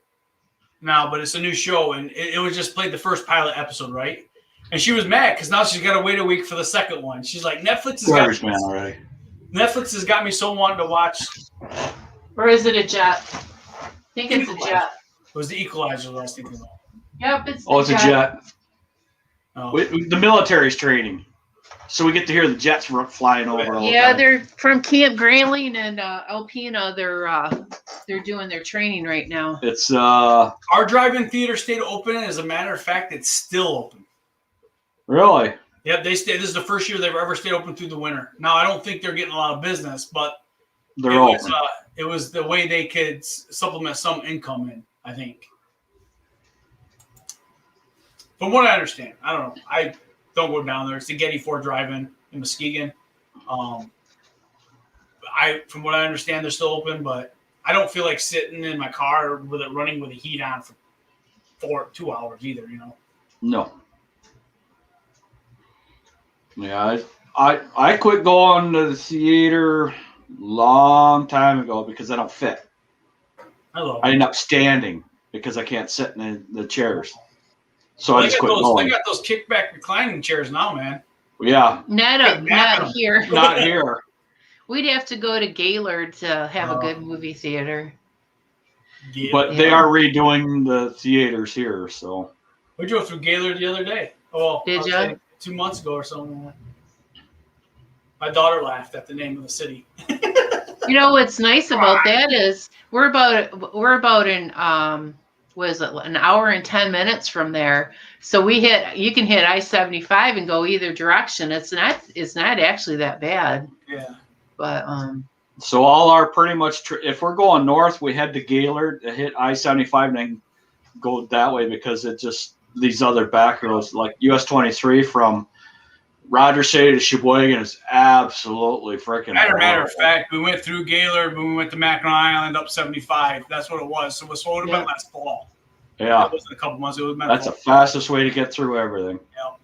now, but it's a new show, and it was just played the first pilot episode, right? And she was mad because now she's got to wait a week for the second one. She's like, Netflix has got me so wanting to watch. Or is it a jet? I think it's a jet. It was the Equalizer that I was thinking of. Yep, it's a jet. Oh. The military's training. So we get to hear the jets flying over all the time. They're from Camp Grayling and Alpena. They're doing their training right now. It's our drive-in theater stayed open, and as a matter of fact, it's still open. Really? Yep, this is the first year they've ever stayed open through the winter. Now, I don't think they're getting a lot of business, but they're open. It was the way they could supplement some income in, I think. From what I understand, I don't know. I don't go down there. It's the Getty Ford Drive-In in Muskegon. From what I understand, they're still open, but I don't feel like sitting in my car with it running with the heat on for 2 hours either, you know? No. Yeah, I quit going to the theater long time ago because I don't fit. I end up standing because I can't sit in the chairs. So well, I just quit going. They got those kickback reclining chairs now, man. Yeah. Not here. Not here. We'd have to go to Gaylord to have a good movie theater. But they are redoing the theaters here, so. We drove through Gaylord the other day. Oh, did you? 2 months ago or something. My daughter laughed at the name of the city. You know what's nice about that is we're about an was it an hour and 10 minutes from there. So you can hit I-75 and go either direction. It's not actually that bad. Yeah. But so all our pretty much if we're going north, we head to Gaylord to hit I-75 and then go that way because it just these other back roads like US 23 from Rogers City to Sheboygan is absolutely freaking. Matter of fact, we went through Gaylord when we went to Mackinac Island up 75. That's what it was. So it would have been last fall. Yeah. It wasn't a couple months. It was That's the fastest way to get through everything. Yeah.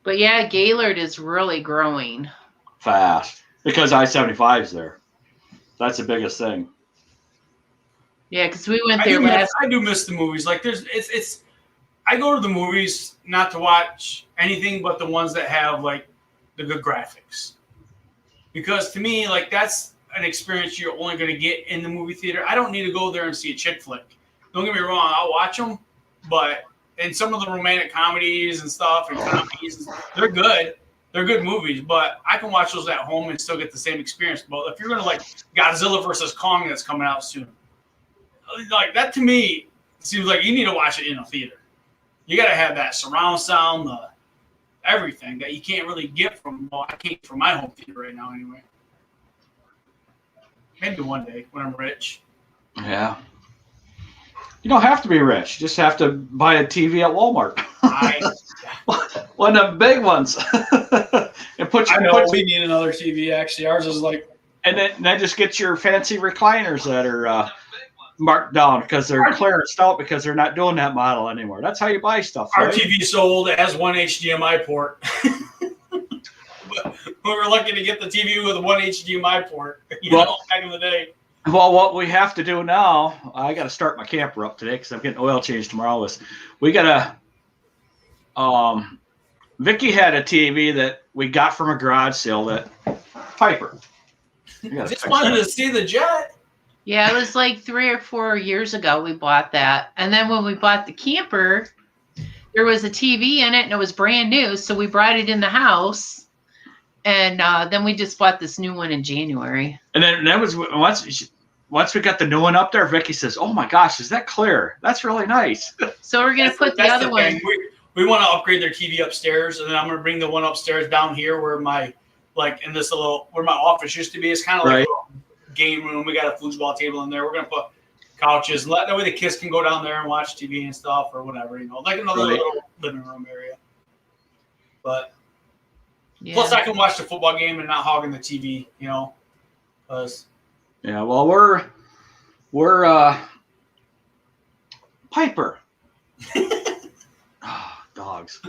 But yeah, Gaylord is really growing fast because I-75 is there. That's the biggest thing. Yeah, because we went there last. I do miss the movies. Like it's. I go to the movies not to watch anything but the ones that have like the good graphics, because to me, like that's an experience you're only going to get in the movie theater. I don't need to go there and see a chick flick. Don't get me wrong, I'll watch them, but in some of the romantic comedies and stuff and comedies, they're good. They're good movies, but I can watch those at home and still get the same experience. But if you're going to like Godzilla versus Kong that's coming out soon, like that to me seems like you need to watch it in a theater. You got to have that surround sound, everything that you can't really get from. Well, I can't from my home theater right now, anyway. Maybe one day when I'm rich. Yeah. You don't have to be rich. You just have to buy a TV at Walmart. One of the big ones. And we need another TV. Actually, ours is like. And then just get your fancy recliners that are marked down because they're clearanced out because they're not doing that model anymore. That's how you buy stuff. Our TV sold as one HDMI port. We were lucky to get the TV with one HDMI port. Back in the day. Well, what we have to do now, I got to start my camper up today because I'm getting oil changed tomorrow. We got to. Vicky had a TV that we got from a garage sale that Piper. Just wanted to see the jet. Yeah, it was like 3 or 4 years ago we bought that. And then when we bought the camper, there was a TV in it and it was brand new. So we brought it in the house. And then we just bought this new one in January. And then that was once we got the new one up there, Vicky says, "Oh my gosh, is that clear? That's really nice." So we're going to put the other one. We want to upgrade their TV upstairs. And then I'm going to bring the one upstairs down here where my office used to be. It's kind of like a game room. We got a foosball table in there. We're going to put couches. That way the kids can go down there and watch TV and stuff or whatever, like another little living room area. But plus I can watch the football game and not hogging the TV, because well, we're Piper. Dogs.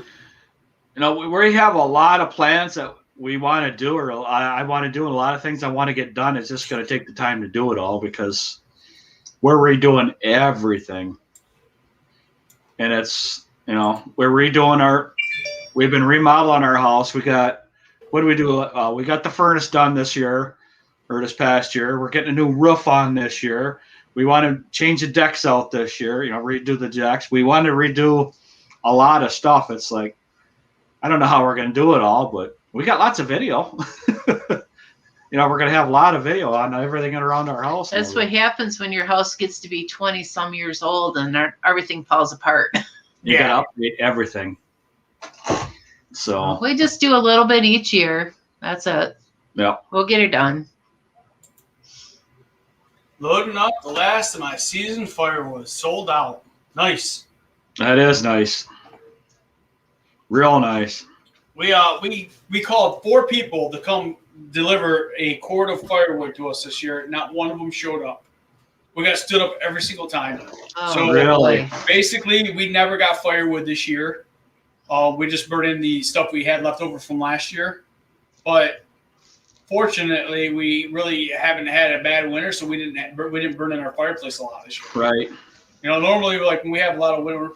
We have a lot of plans that we want to do, or I want to do, and a lot of things I want to get done. It's just going to take the time to do it all because we're redoing everything. And it's, we're redoing we've been remodeling our house. We got, what do we do? We got the furnace done this past year. We're getting a new roof on this year. We want to change the decks out this year, redo the decks. We want to redo a lot of stuff. It's like, I don't know how we're going to do it all, but we got lots of video. We're going to have a lot of video on everything around our house. That's what happens when your house gets to be 20 some years old and everything falls apart. You got to update everything. So we just do a little bit each year. That's it. Yeah. We'll get it done. Loading up the last of my season firewood. Sold out. Nice. That is nice. Real nice. We called 4 people to come deliver a cord of firewood to us this year. Not one of them showed up. We got stood up every single time. Oh, so really? Basically, we never got firewood this year. We just burned in the stuff we had left over from last year. But fortunately, we really haven't had a bad winter, so we didn't burn in our fireplace a lot this year. Right. Normally, like when we have a lot of winter,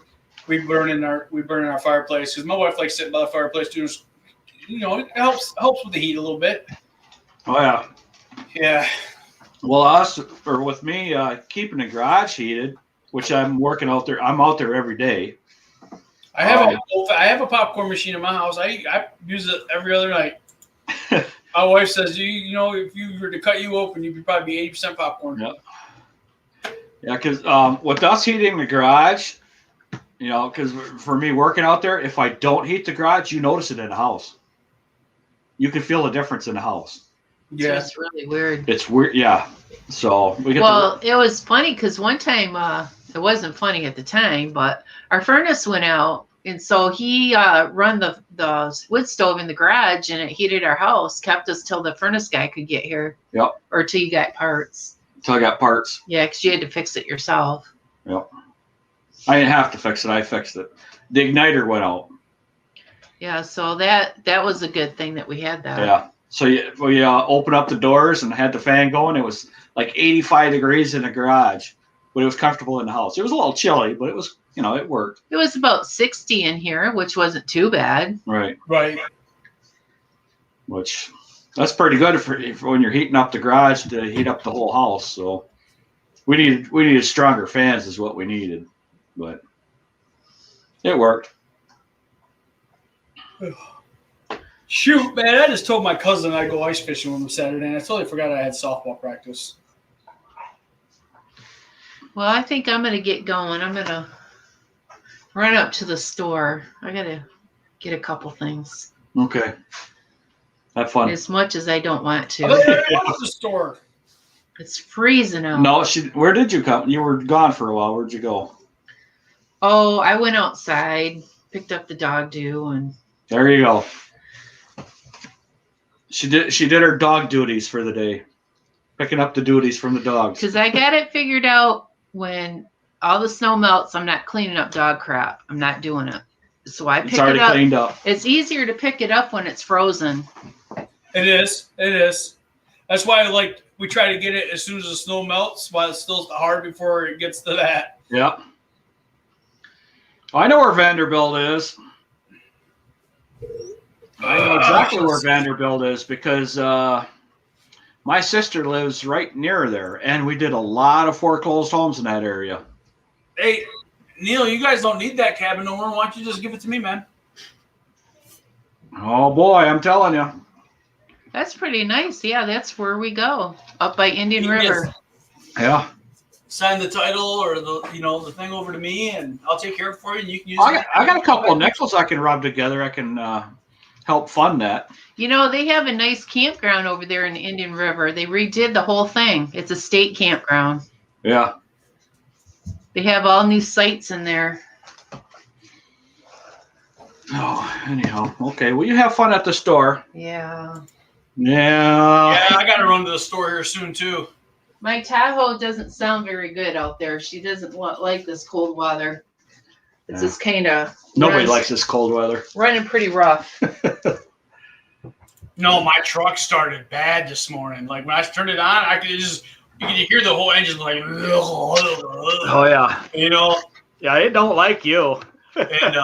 we burn in our fireplace because my wife likes sitting by the fireplace too. It helps with the heat a little bit. Oh yeah. Yeah. Well, with me, keeping the garage heated, which I'm working out there. I'm out there every day. I have a popcorn machine in my house. I use it every other night. My wife says, if you were to cut you open, you'd probably be 80% popcorn. Yep. Yeah, because with us heating the garage, because for me working out there, if I don't heat the garage, you notice it in the house. You can feel the difference in the house. Yeah, it's really weird. It's weird, yeah. So we get. It was funny because one time, it wasn't funny at the time, but our furnace went out, and so he run the wood stove in the garage, and it heated our house. Kept us till the furnace guy could get here. Yep. Or till you got parts. Till I got parts. Yeah, because you had to fix it yourself. Yep. I didn't have to fix it. I fixed it. The igniter went out. Yeah, so that was a good thing that we had that. Yeah. So we opened up the doors and had the fan going. It was like 85 degrees in the garage, but it was comfortable in the house. It was a little chilly, but it was, it worked. It was about 60 in here, which wasn't too bad. Right. Right. Which that's pretty good for when you're heating up the garage to heat up the whole house. So we needed stronger fans is what we needed, but it worked. Shoot, man! I just told my cousin I'd go ice fishing with him Saturday, and I totally forgot I had softball practice. Well, I think I'm gonna get going. I'm gonna run up to the store. I gotta get a couple things. Okay. Have fun. As much as I don't want to. I thought you already went to the store. It's freezing out. No, where did you come? You were gone for a while. Where'd you go? Oh, I went outside, picked up the dog do, and there you go. She did her dog duties for the day, picking up the duties from the dogs. Because I got it figured out when all the snow melts, I'm not cleaning up dog crap. I'm not doing it. So I pick it up. It's already cleaned up. It's easier to pick it up when it's frozen. It is. That's why we try to get it as soon as the snow melts while it's still hard before it gets to that. Yep. I know where Vanderbilt is. I know exactly where Vanderbilt is because my sister lives right near there, and we did a lot of foreclosed homes in that area. Hey, Neil, you guys don't need that cabin no more. Why don't you just give it to me, man? Oh, boy, I'm telling you. That's pretty nice. Yeah, that's where we go, up by Indian River. Yeah. Sign the title or the thing over to me, and I'll take care of it for you. And you can use it. I got a couple of nickels I can rub together. I can help fund that. They have a nice campground over there in the Indian River. They redid the whole thing. It's a state campground. Yeah. They have all new sites in there. Oh, anyhow. Okay. Well, you have fun at the store. Yeah. Yeah. Yeah, I got to run to the store here soon, too. My Tahoe doesn't sound very good out there. She doesn't like this cold weather. It's just kind of... Nobody likes this cold weather. Running pretty rough. No, my truck started bad this morning. Like, when I turned it on, you could hear the whole engine like... Oh, yeah. Yeah, it don't like you. And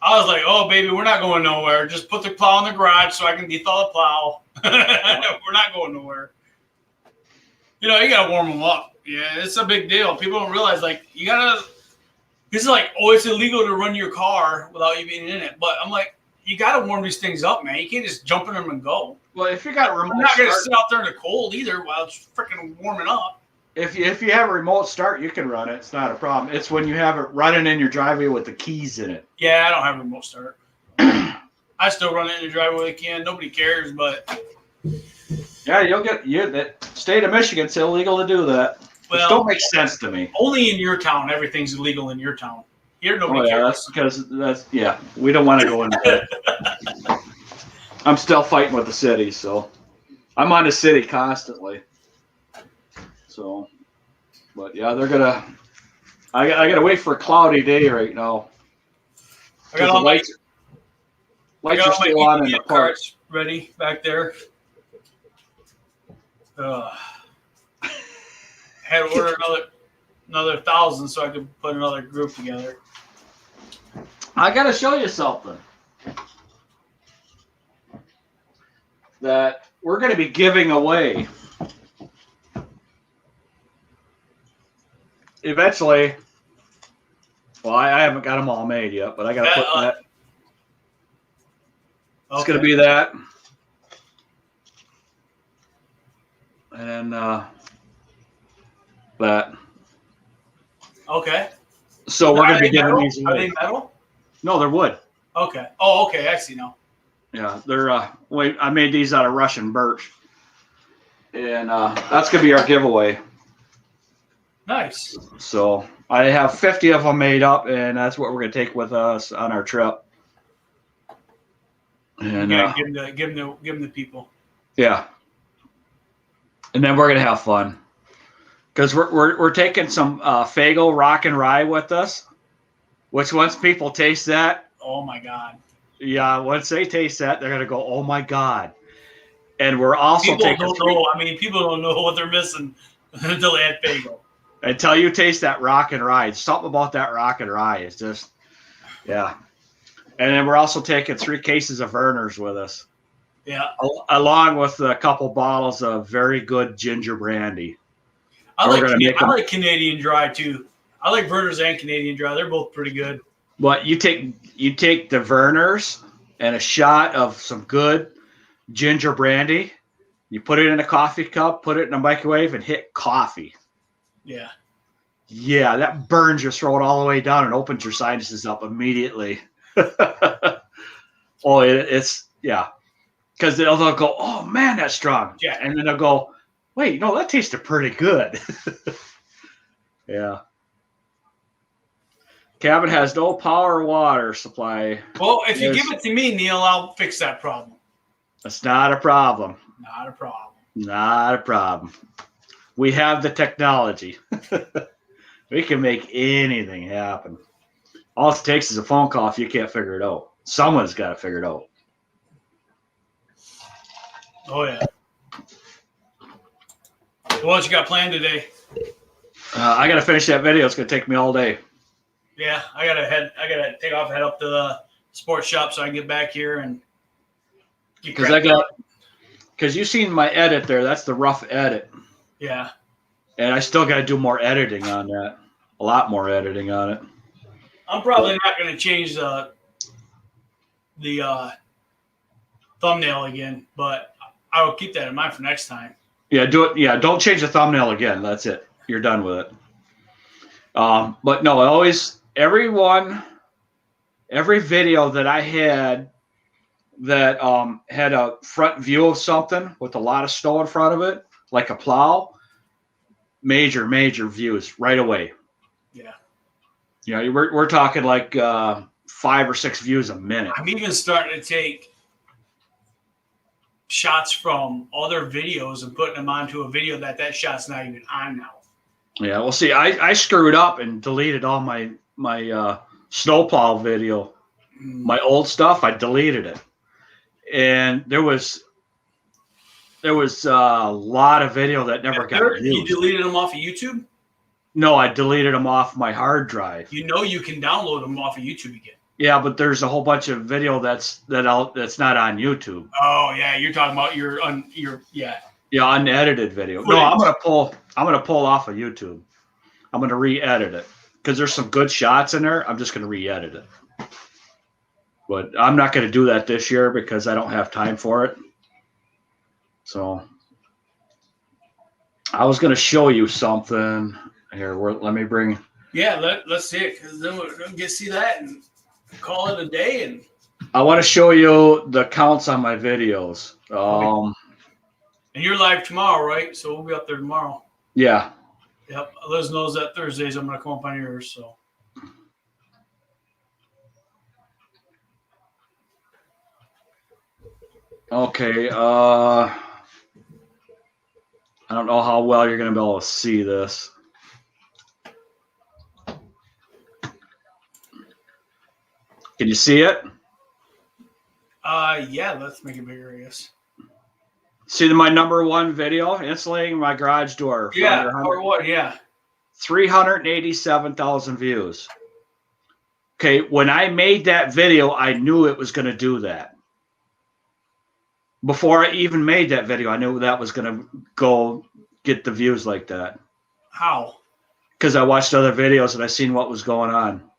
I was like, oh, baby, we're not going nowhere. Just put the plow in the garage so I can dethaw the plow. We're not going nowhere. You got to warm them up. Yeah, it's a big deal. People don't realize, you got to... This is it's illegal to run your car without you being in it. But I'm like, you got to warm these things up, man. You can't just jump in them and go. Well, if you got a remote I'm not going to start, sit out there in the cold either while it's freaking warming up. if you have a remote start, you can run it. It's not a problem. It's when you have it running in your driveway with the keys in it. Yeah, I don't have a remote start. I still run it in the driveway again. Nobody cares, but... Yeah, that state of Michigan's illegal to do that. Which don't make sense to me. Only in your town, everything's illegal in your town. Here, nobody cares. That's because we don't want to go into that. I'm still fighting with the city, so I'm on the city constantly. So, but yeah, they're gonna. I gotta wait for a cloudy day right now. I got all my lights are still on in the park. carts ready back there. Had to order another 1,000 so I could put another group together. I got to show you something that we're going to be giving away. Eventually, well, I haven't got them all made yet, but I got to put that. It's going to be that. And then that. Okay. So we're going to be giving these away. Are they metal? No, they're wood. Okay. Oh, okay. I see now. Yeah, they're. Wait, I made these out of Russian birch, and that's going to be our giveaway. Nice. So I have 50 of them made up, and that's what we're going to take with us on our trip. And give them the people. Yeah. And then we're gonna have fun because we're taking some Faygo Rock and Rye with us. Which once people taste that, oh my God. Yeah, once they taste that, they're gonna go, oh my God. And we're also people don't know. I mean, people don't know what they're missing until they had Faygo. Until you taste that Rock and Rye, something about that Rock and Rye is just, yeah. And then we're also taking 3 cases of Vernors with us. Yeah. Along with a couple bottles of very good ginger brandy. I like Canadian Dry too. I like Vernors and Canadian Dry. They're both pretty good. But you take the Vernors and a shot of some good ginger brandy. You put it in a coffee cup, put it in a microwave, and hit coffee. Yeah. Yeah, that burns your throat all the way down and opens your sinuses up immediately. Oh, it's yeah. Because they'll go, oh man, that's strong. Yeah. And then they'll go, wait, no, that tasted pretty good. Yeah. Cabin has no power or water supply. Well, if you give it to me, Neil, I'll fix that problem. That's not a problem. Not a problem. Not a problem. We have the technology. We can make anything happen. All it takes is a phone call if you can't figure it out. Someone's got to figure it out. Oh, yeah. What you got planned today? I got to finish that video. It's going to take me all day. Yeah, I gotta take off, head up to the sports shop so I can get back here and because you seen my edit there. That's the rough edit. Yeah. And I still got to do more editing on that. A lot more editing on it. I'm probably not going to change the thumbnail again, but I will keep that in mind for next time. Yeah, do it. Yeah, don't change the thumbnail again. That's it. You're done with it. But no, every video that I had that had a front view of something with a lot of snow in front of it, like a plow, major views right away. Yeah. Yeah, we're talking like 5 or 6 views a minute. I'm even starting to take shots from other videos and putting them onto a video that shot's not even on now. Yeah, well, see, I screwed up and deleted all my snowplow video. My old stuff, I deleted it. And there was a lot of video that never got used. You deleted them off of YouTube? No, I deleted them off my hard drive. You know you can download them off of YouTube again. Yeah, but there's a whole bunch of video that's not on YouTube. Oh yeah, you're talking about your unedited video. No, I'm gonna pull off of YouTube. I'm gonna re-edit it because there's some good shots in there. I'm just gonna re-edit it. But I'm not gonna do that this year because I don't have time for it. So I was gonna show you something here. Let me bring. Yeah, let's see it because then we're gonna see that and call it a day. And I want to show you the counts on my videos. And you're live tomorrow, right? So we'll be up there tomorrow. Yeah. Yep. Liz knows that Thursdays I'm gonna come up on yours. So. Okay. I don't know how well you're gonna be able to see this. Can you see it? Yeah, let's make it bigger, I guess. See my number one video, insulating my garage door. Yeah, or what? Yeah. 387,000 views. Okay, when I made that video, I knew it was going to do that. Before I even made that video, I knew that was going to go get the views like that. How? Because I watched other videos and I seen what was going on.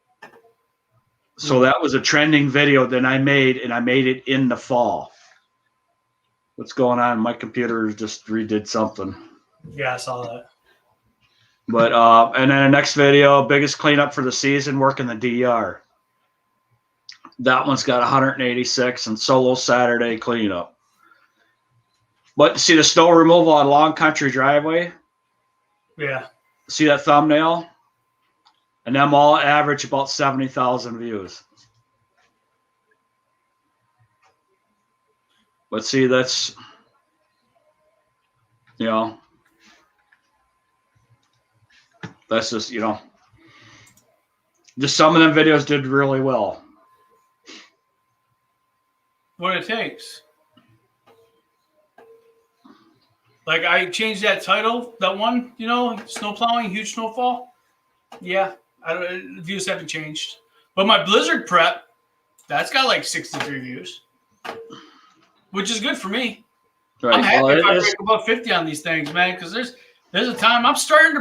So that was a trending video that I made, and I made it in the fall. What's going on? My computer just redid something. Yeah, I saw that. But and then the next video, biggest cleanup for the season, working the DR. That one's got 186 and solo Saturday cleanup. But see the snow removal on Long Country Driveway? Yeah. See that thumbnail? And them all average about 70,000 views. But see, that's, you know, that's just, you know, just some of them videos did really well. What it takes. Like I changed that title, that one, you know, snow plowing, huge snowfall. Yeah, the views haven't changed. But my blizzard prep, that's got like 63 views, which is good for me. Right. I'm happy if I break above 50 on these things, man, because there's a time I'm starting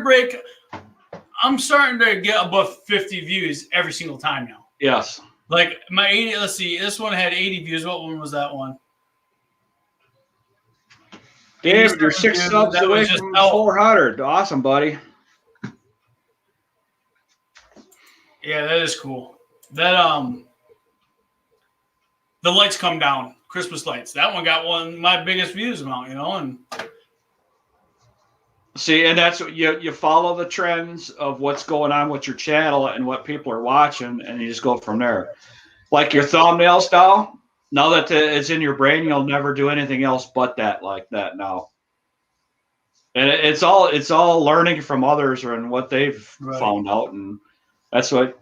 to get above 50 views every single time now. Yes. Like my 80, let's see, this one had 80 views. What one was that one? Dave, you're 6 subs away from 400. Awesome, buddy. Yeah, that is cool. That the lights come down, Christmas lights. That one got my biggest views amount, you know, and see, and that's what you follow the trends of what's going on with your channel and what people are watching, and you just go from there. Like your thumbnails now that it's in your brain, you'll never do anything else but that like that now. And it's all learning from others and what they've found out, and that's why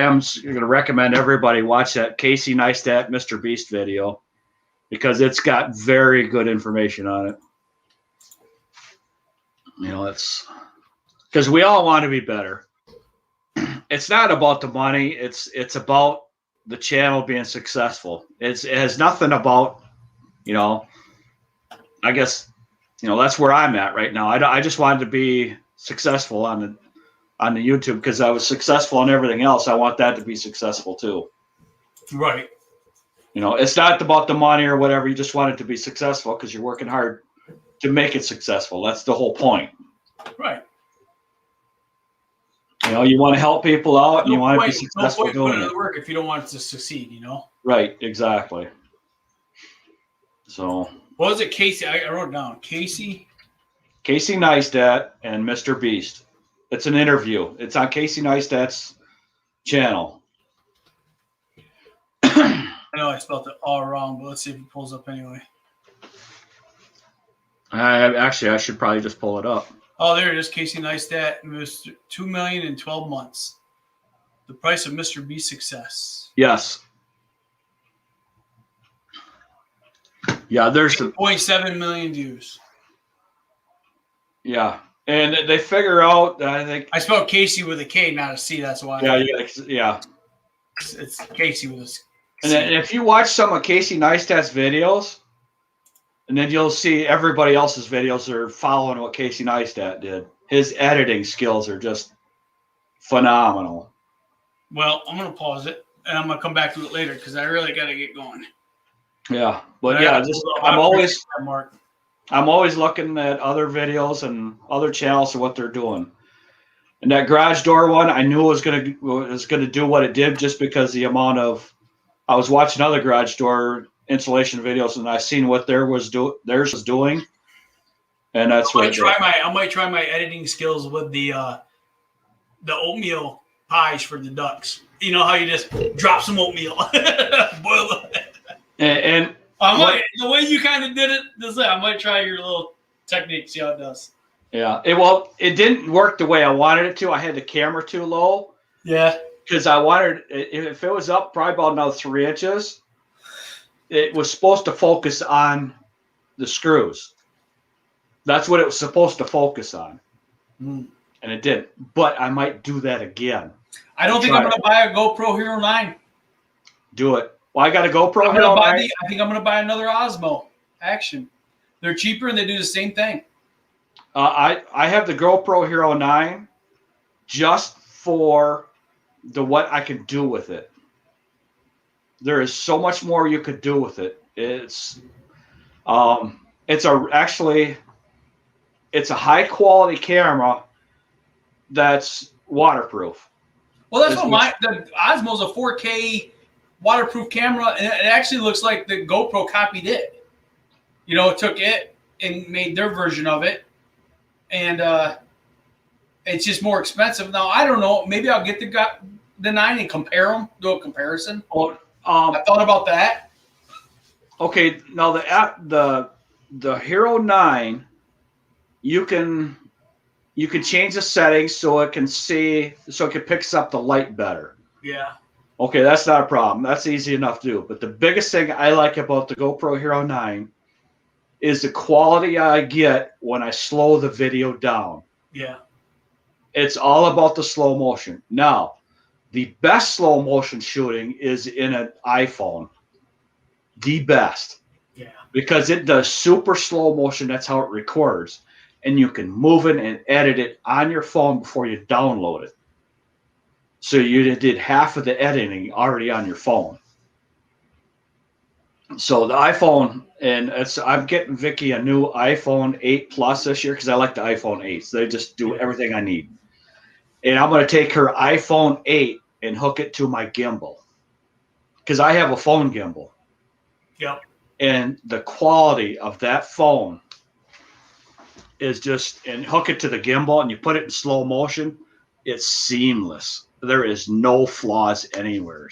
I'm going to recommend everybody watch that Casey Neistat Mr. Beast video, because it's got very good information on it. You know, it's because we all want to be better. It's not about the money. It's about the channel being successful. It has nothing about, you know, I guess, you know, that's where I'm at right now. I just wanted to be successful on the YouTube because I was successful on everything else. I want that to be successful too. Right. You know, it's not about the money or whatever. You just want it to be successful because you're working hard to make it successful. That's the whole point. Right. You know, you want to help people out and you want to be successful doing doing it. it. Work if you don't want it to succeed, you know? Right, exactly. So what was it, Casey? I wrote it down. Casey Neistat and Mr. Beast. It's an interview. It's on Casey Neistat's channel. I know I spelled it all wrong, but let's see if it pulls up anyway. I should probably just pull it up. Oh, there it is. Casey Neistat, Mr. 2 million in 12 months. The price of Mr. Beast success. Yes. Yeah, there's 0.7 million views. Yeah, and they figure out. I think I spelled Casey with a K, not a C. That's why. Yeah. It's Casey with a C. And then if you watch some of Casey Neistat's videos, and then you'll see everybody else's videos are following what Casey Neistat did. His editing skills are just phenomenal. Well, I'm gonna pause it, and I'm gonna come back to it later because I really got to get going. Yeah, but yeah, I'm always looking at other videos and other channels of what they're doing. And that garage door one, I knew it was gonna do what it did just because the amount of I was watching other garage door installation videos and I seen what theirs was doing, and that's what I might try my editing skills with the oatmeal pies for the ducks. You know how you just drop some oatmeal, boil it. And the way you kind of did it, I might try your little technique, see how it does. Yeah, it didn't work the way I wanted it to. I had the camera too low. Yeah. Because I wanted, if it was up probably about another 3 inches, it was supposed to focus on the screws. That's what it was supposed to focus on. Mm. And it did. But I might do that again. I don't think I'm going to buy a GoPro Hero 9. Do it. Well, I got a GoPro I'm Hero gonna 9. I think I'm going to buy another Osmo Action. They're cheaper and they do the same thing. I have the GoPro Hero 9 just for what I can do with it. There is so much more you could do with it. It's a high quality camera that's waterproof. Well, that's what the Osmo's a 4K waterproof camera, and it actually looks like the GoPro copied it. You know, it took it and made their version of it, and it's just more expensive. Now, I don't know. Maybe I'll get the 9 and compare them, do a comparison. I thought about that. Okay, now the Hero 9, you can change the settings so it can picks up the light better. Yeah. Okay, that's not a problem. That's easy enough to do. But the biggest thing I like about the GoPro Hero 9 is the quality I get when I slow the video down. Yeah. It's all about the slow motion. Now, the best slow motion shooting is in an iPhone. The best. Yeah. Because it does super slow motion. That's how it records. And you can move it and edit it on your phone before you download it. So you did half of the editing already on your phone. So the iPhone, and I'm getting Vicky a new iPhone 8 Plus this year because I like the iPhone 8s. They just do everything I need. And I'm going to take her iPhone 8 and hook it to my gimbal because I have a phone gimbal. Yep. And the quality of that phone is just, and hook it to the gimbal and you put it in slow motion, it's seamless. There is no flaws anywhere.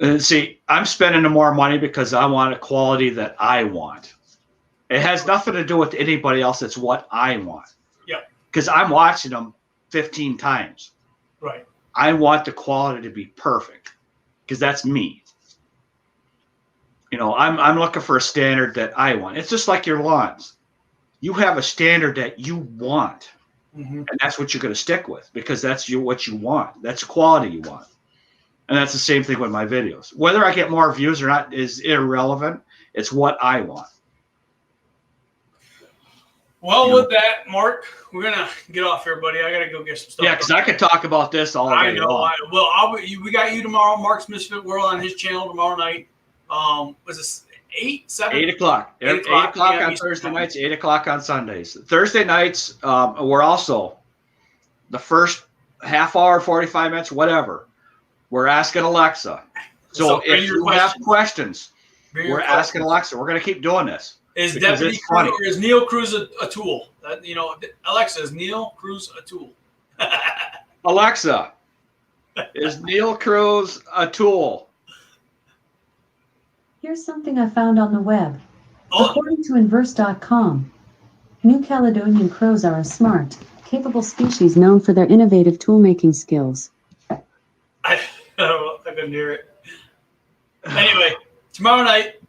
And see, I'm spending more money because I want a quality that I want. It has nothing to do with anybody else. It's what I want. Yeah. Because I'm watching them 15 times. Right. I want the quality to be perfect because that's me. You know, I'm looking for a standard that I want. It's just like your lawns. You have a standard that you want. Mm-hmm. And that's what you're going to stick with because that's what you want. That's the quality you want. And that's the same thing with my videos. Whether I get more views or not is irrelevant. It's what I want. Well, with that, Mark, we're going to get off here, buddy. I got to go get some stuff. Yeah, because I could talk about this all day I know. long. We got you tomorrow, Mark's Misfit World, on his channel tomorrow night. Was this 8, 7? 8 o'clock. 8 o'clock on Thursday nights, 8 o'clock on Sundays. Thursday nights, we're also the first half hour, 45 minutes, whatever. We're asking Alexa. So if you have questions, we're asking Alexa. We're going to keep doing this. Is Deputy Cruz or is Neil Cruz a tool? Alexa, is Neil Cruz a tool? Alexa, is Neil Cruz a tool? Here's something I found on the web. According to Inverse.com, New Caledonian crows are a smart, capable species known for their innovative tool-making skills. I couldn't hear it. Anyway, tomorrow night,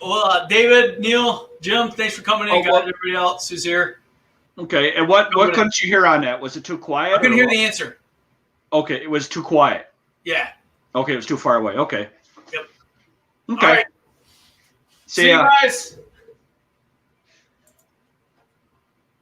well, David, Neil, Jim, thanks for coming in, guys. Everybody else who's here. Okay, and what couldn't you hear on that? Was it too quiet? I couldn't hear the answer. Okay, it was too quiet. Yeah. Okay, it was too far away. Okay. Yep. Okay. All right. See you guys.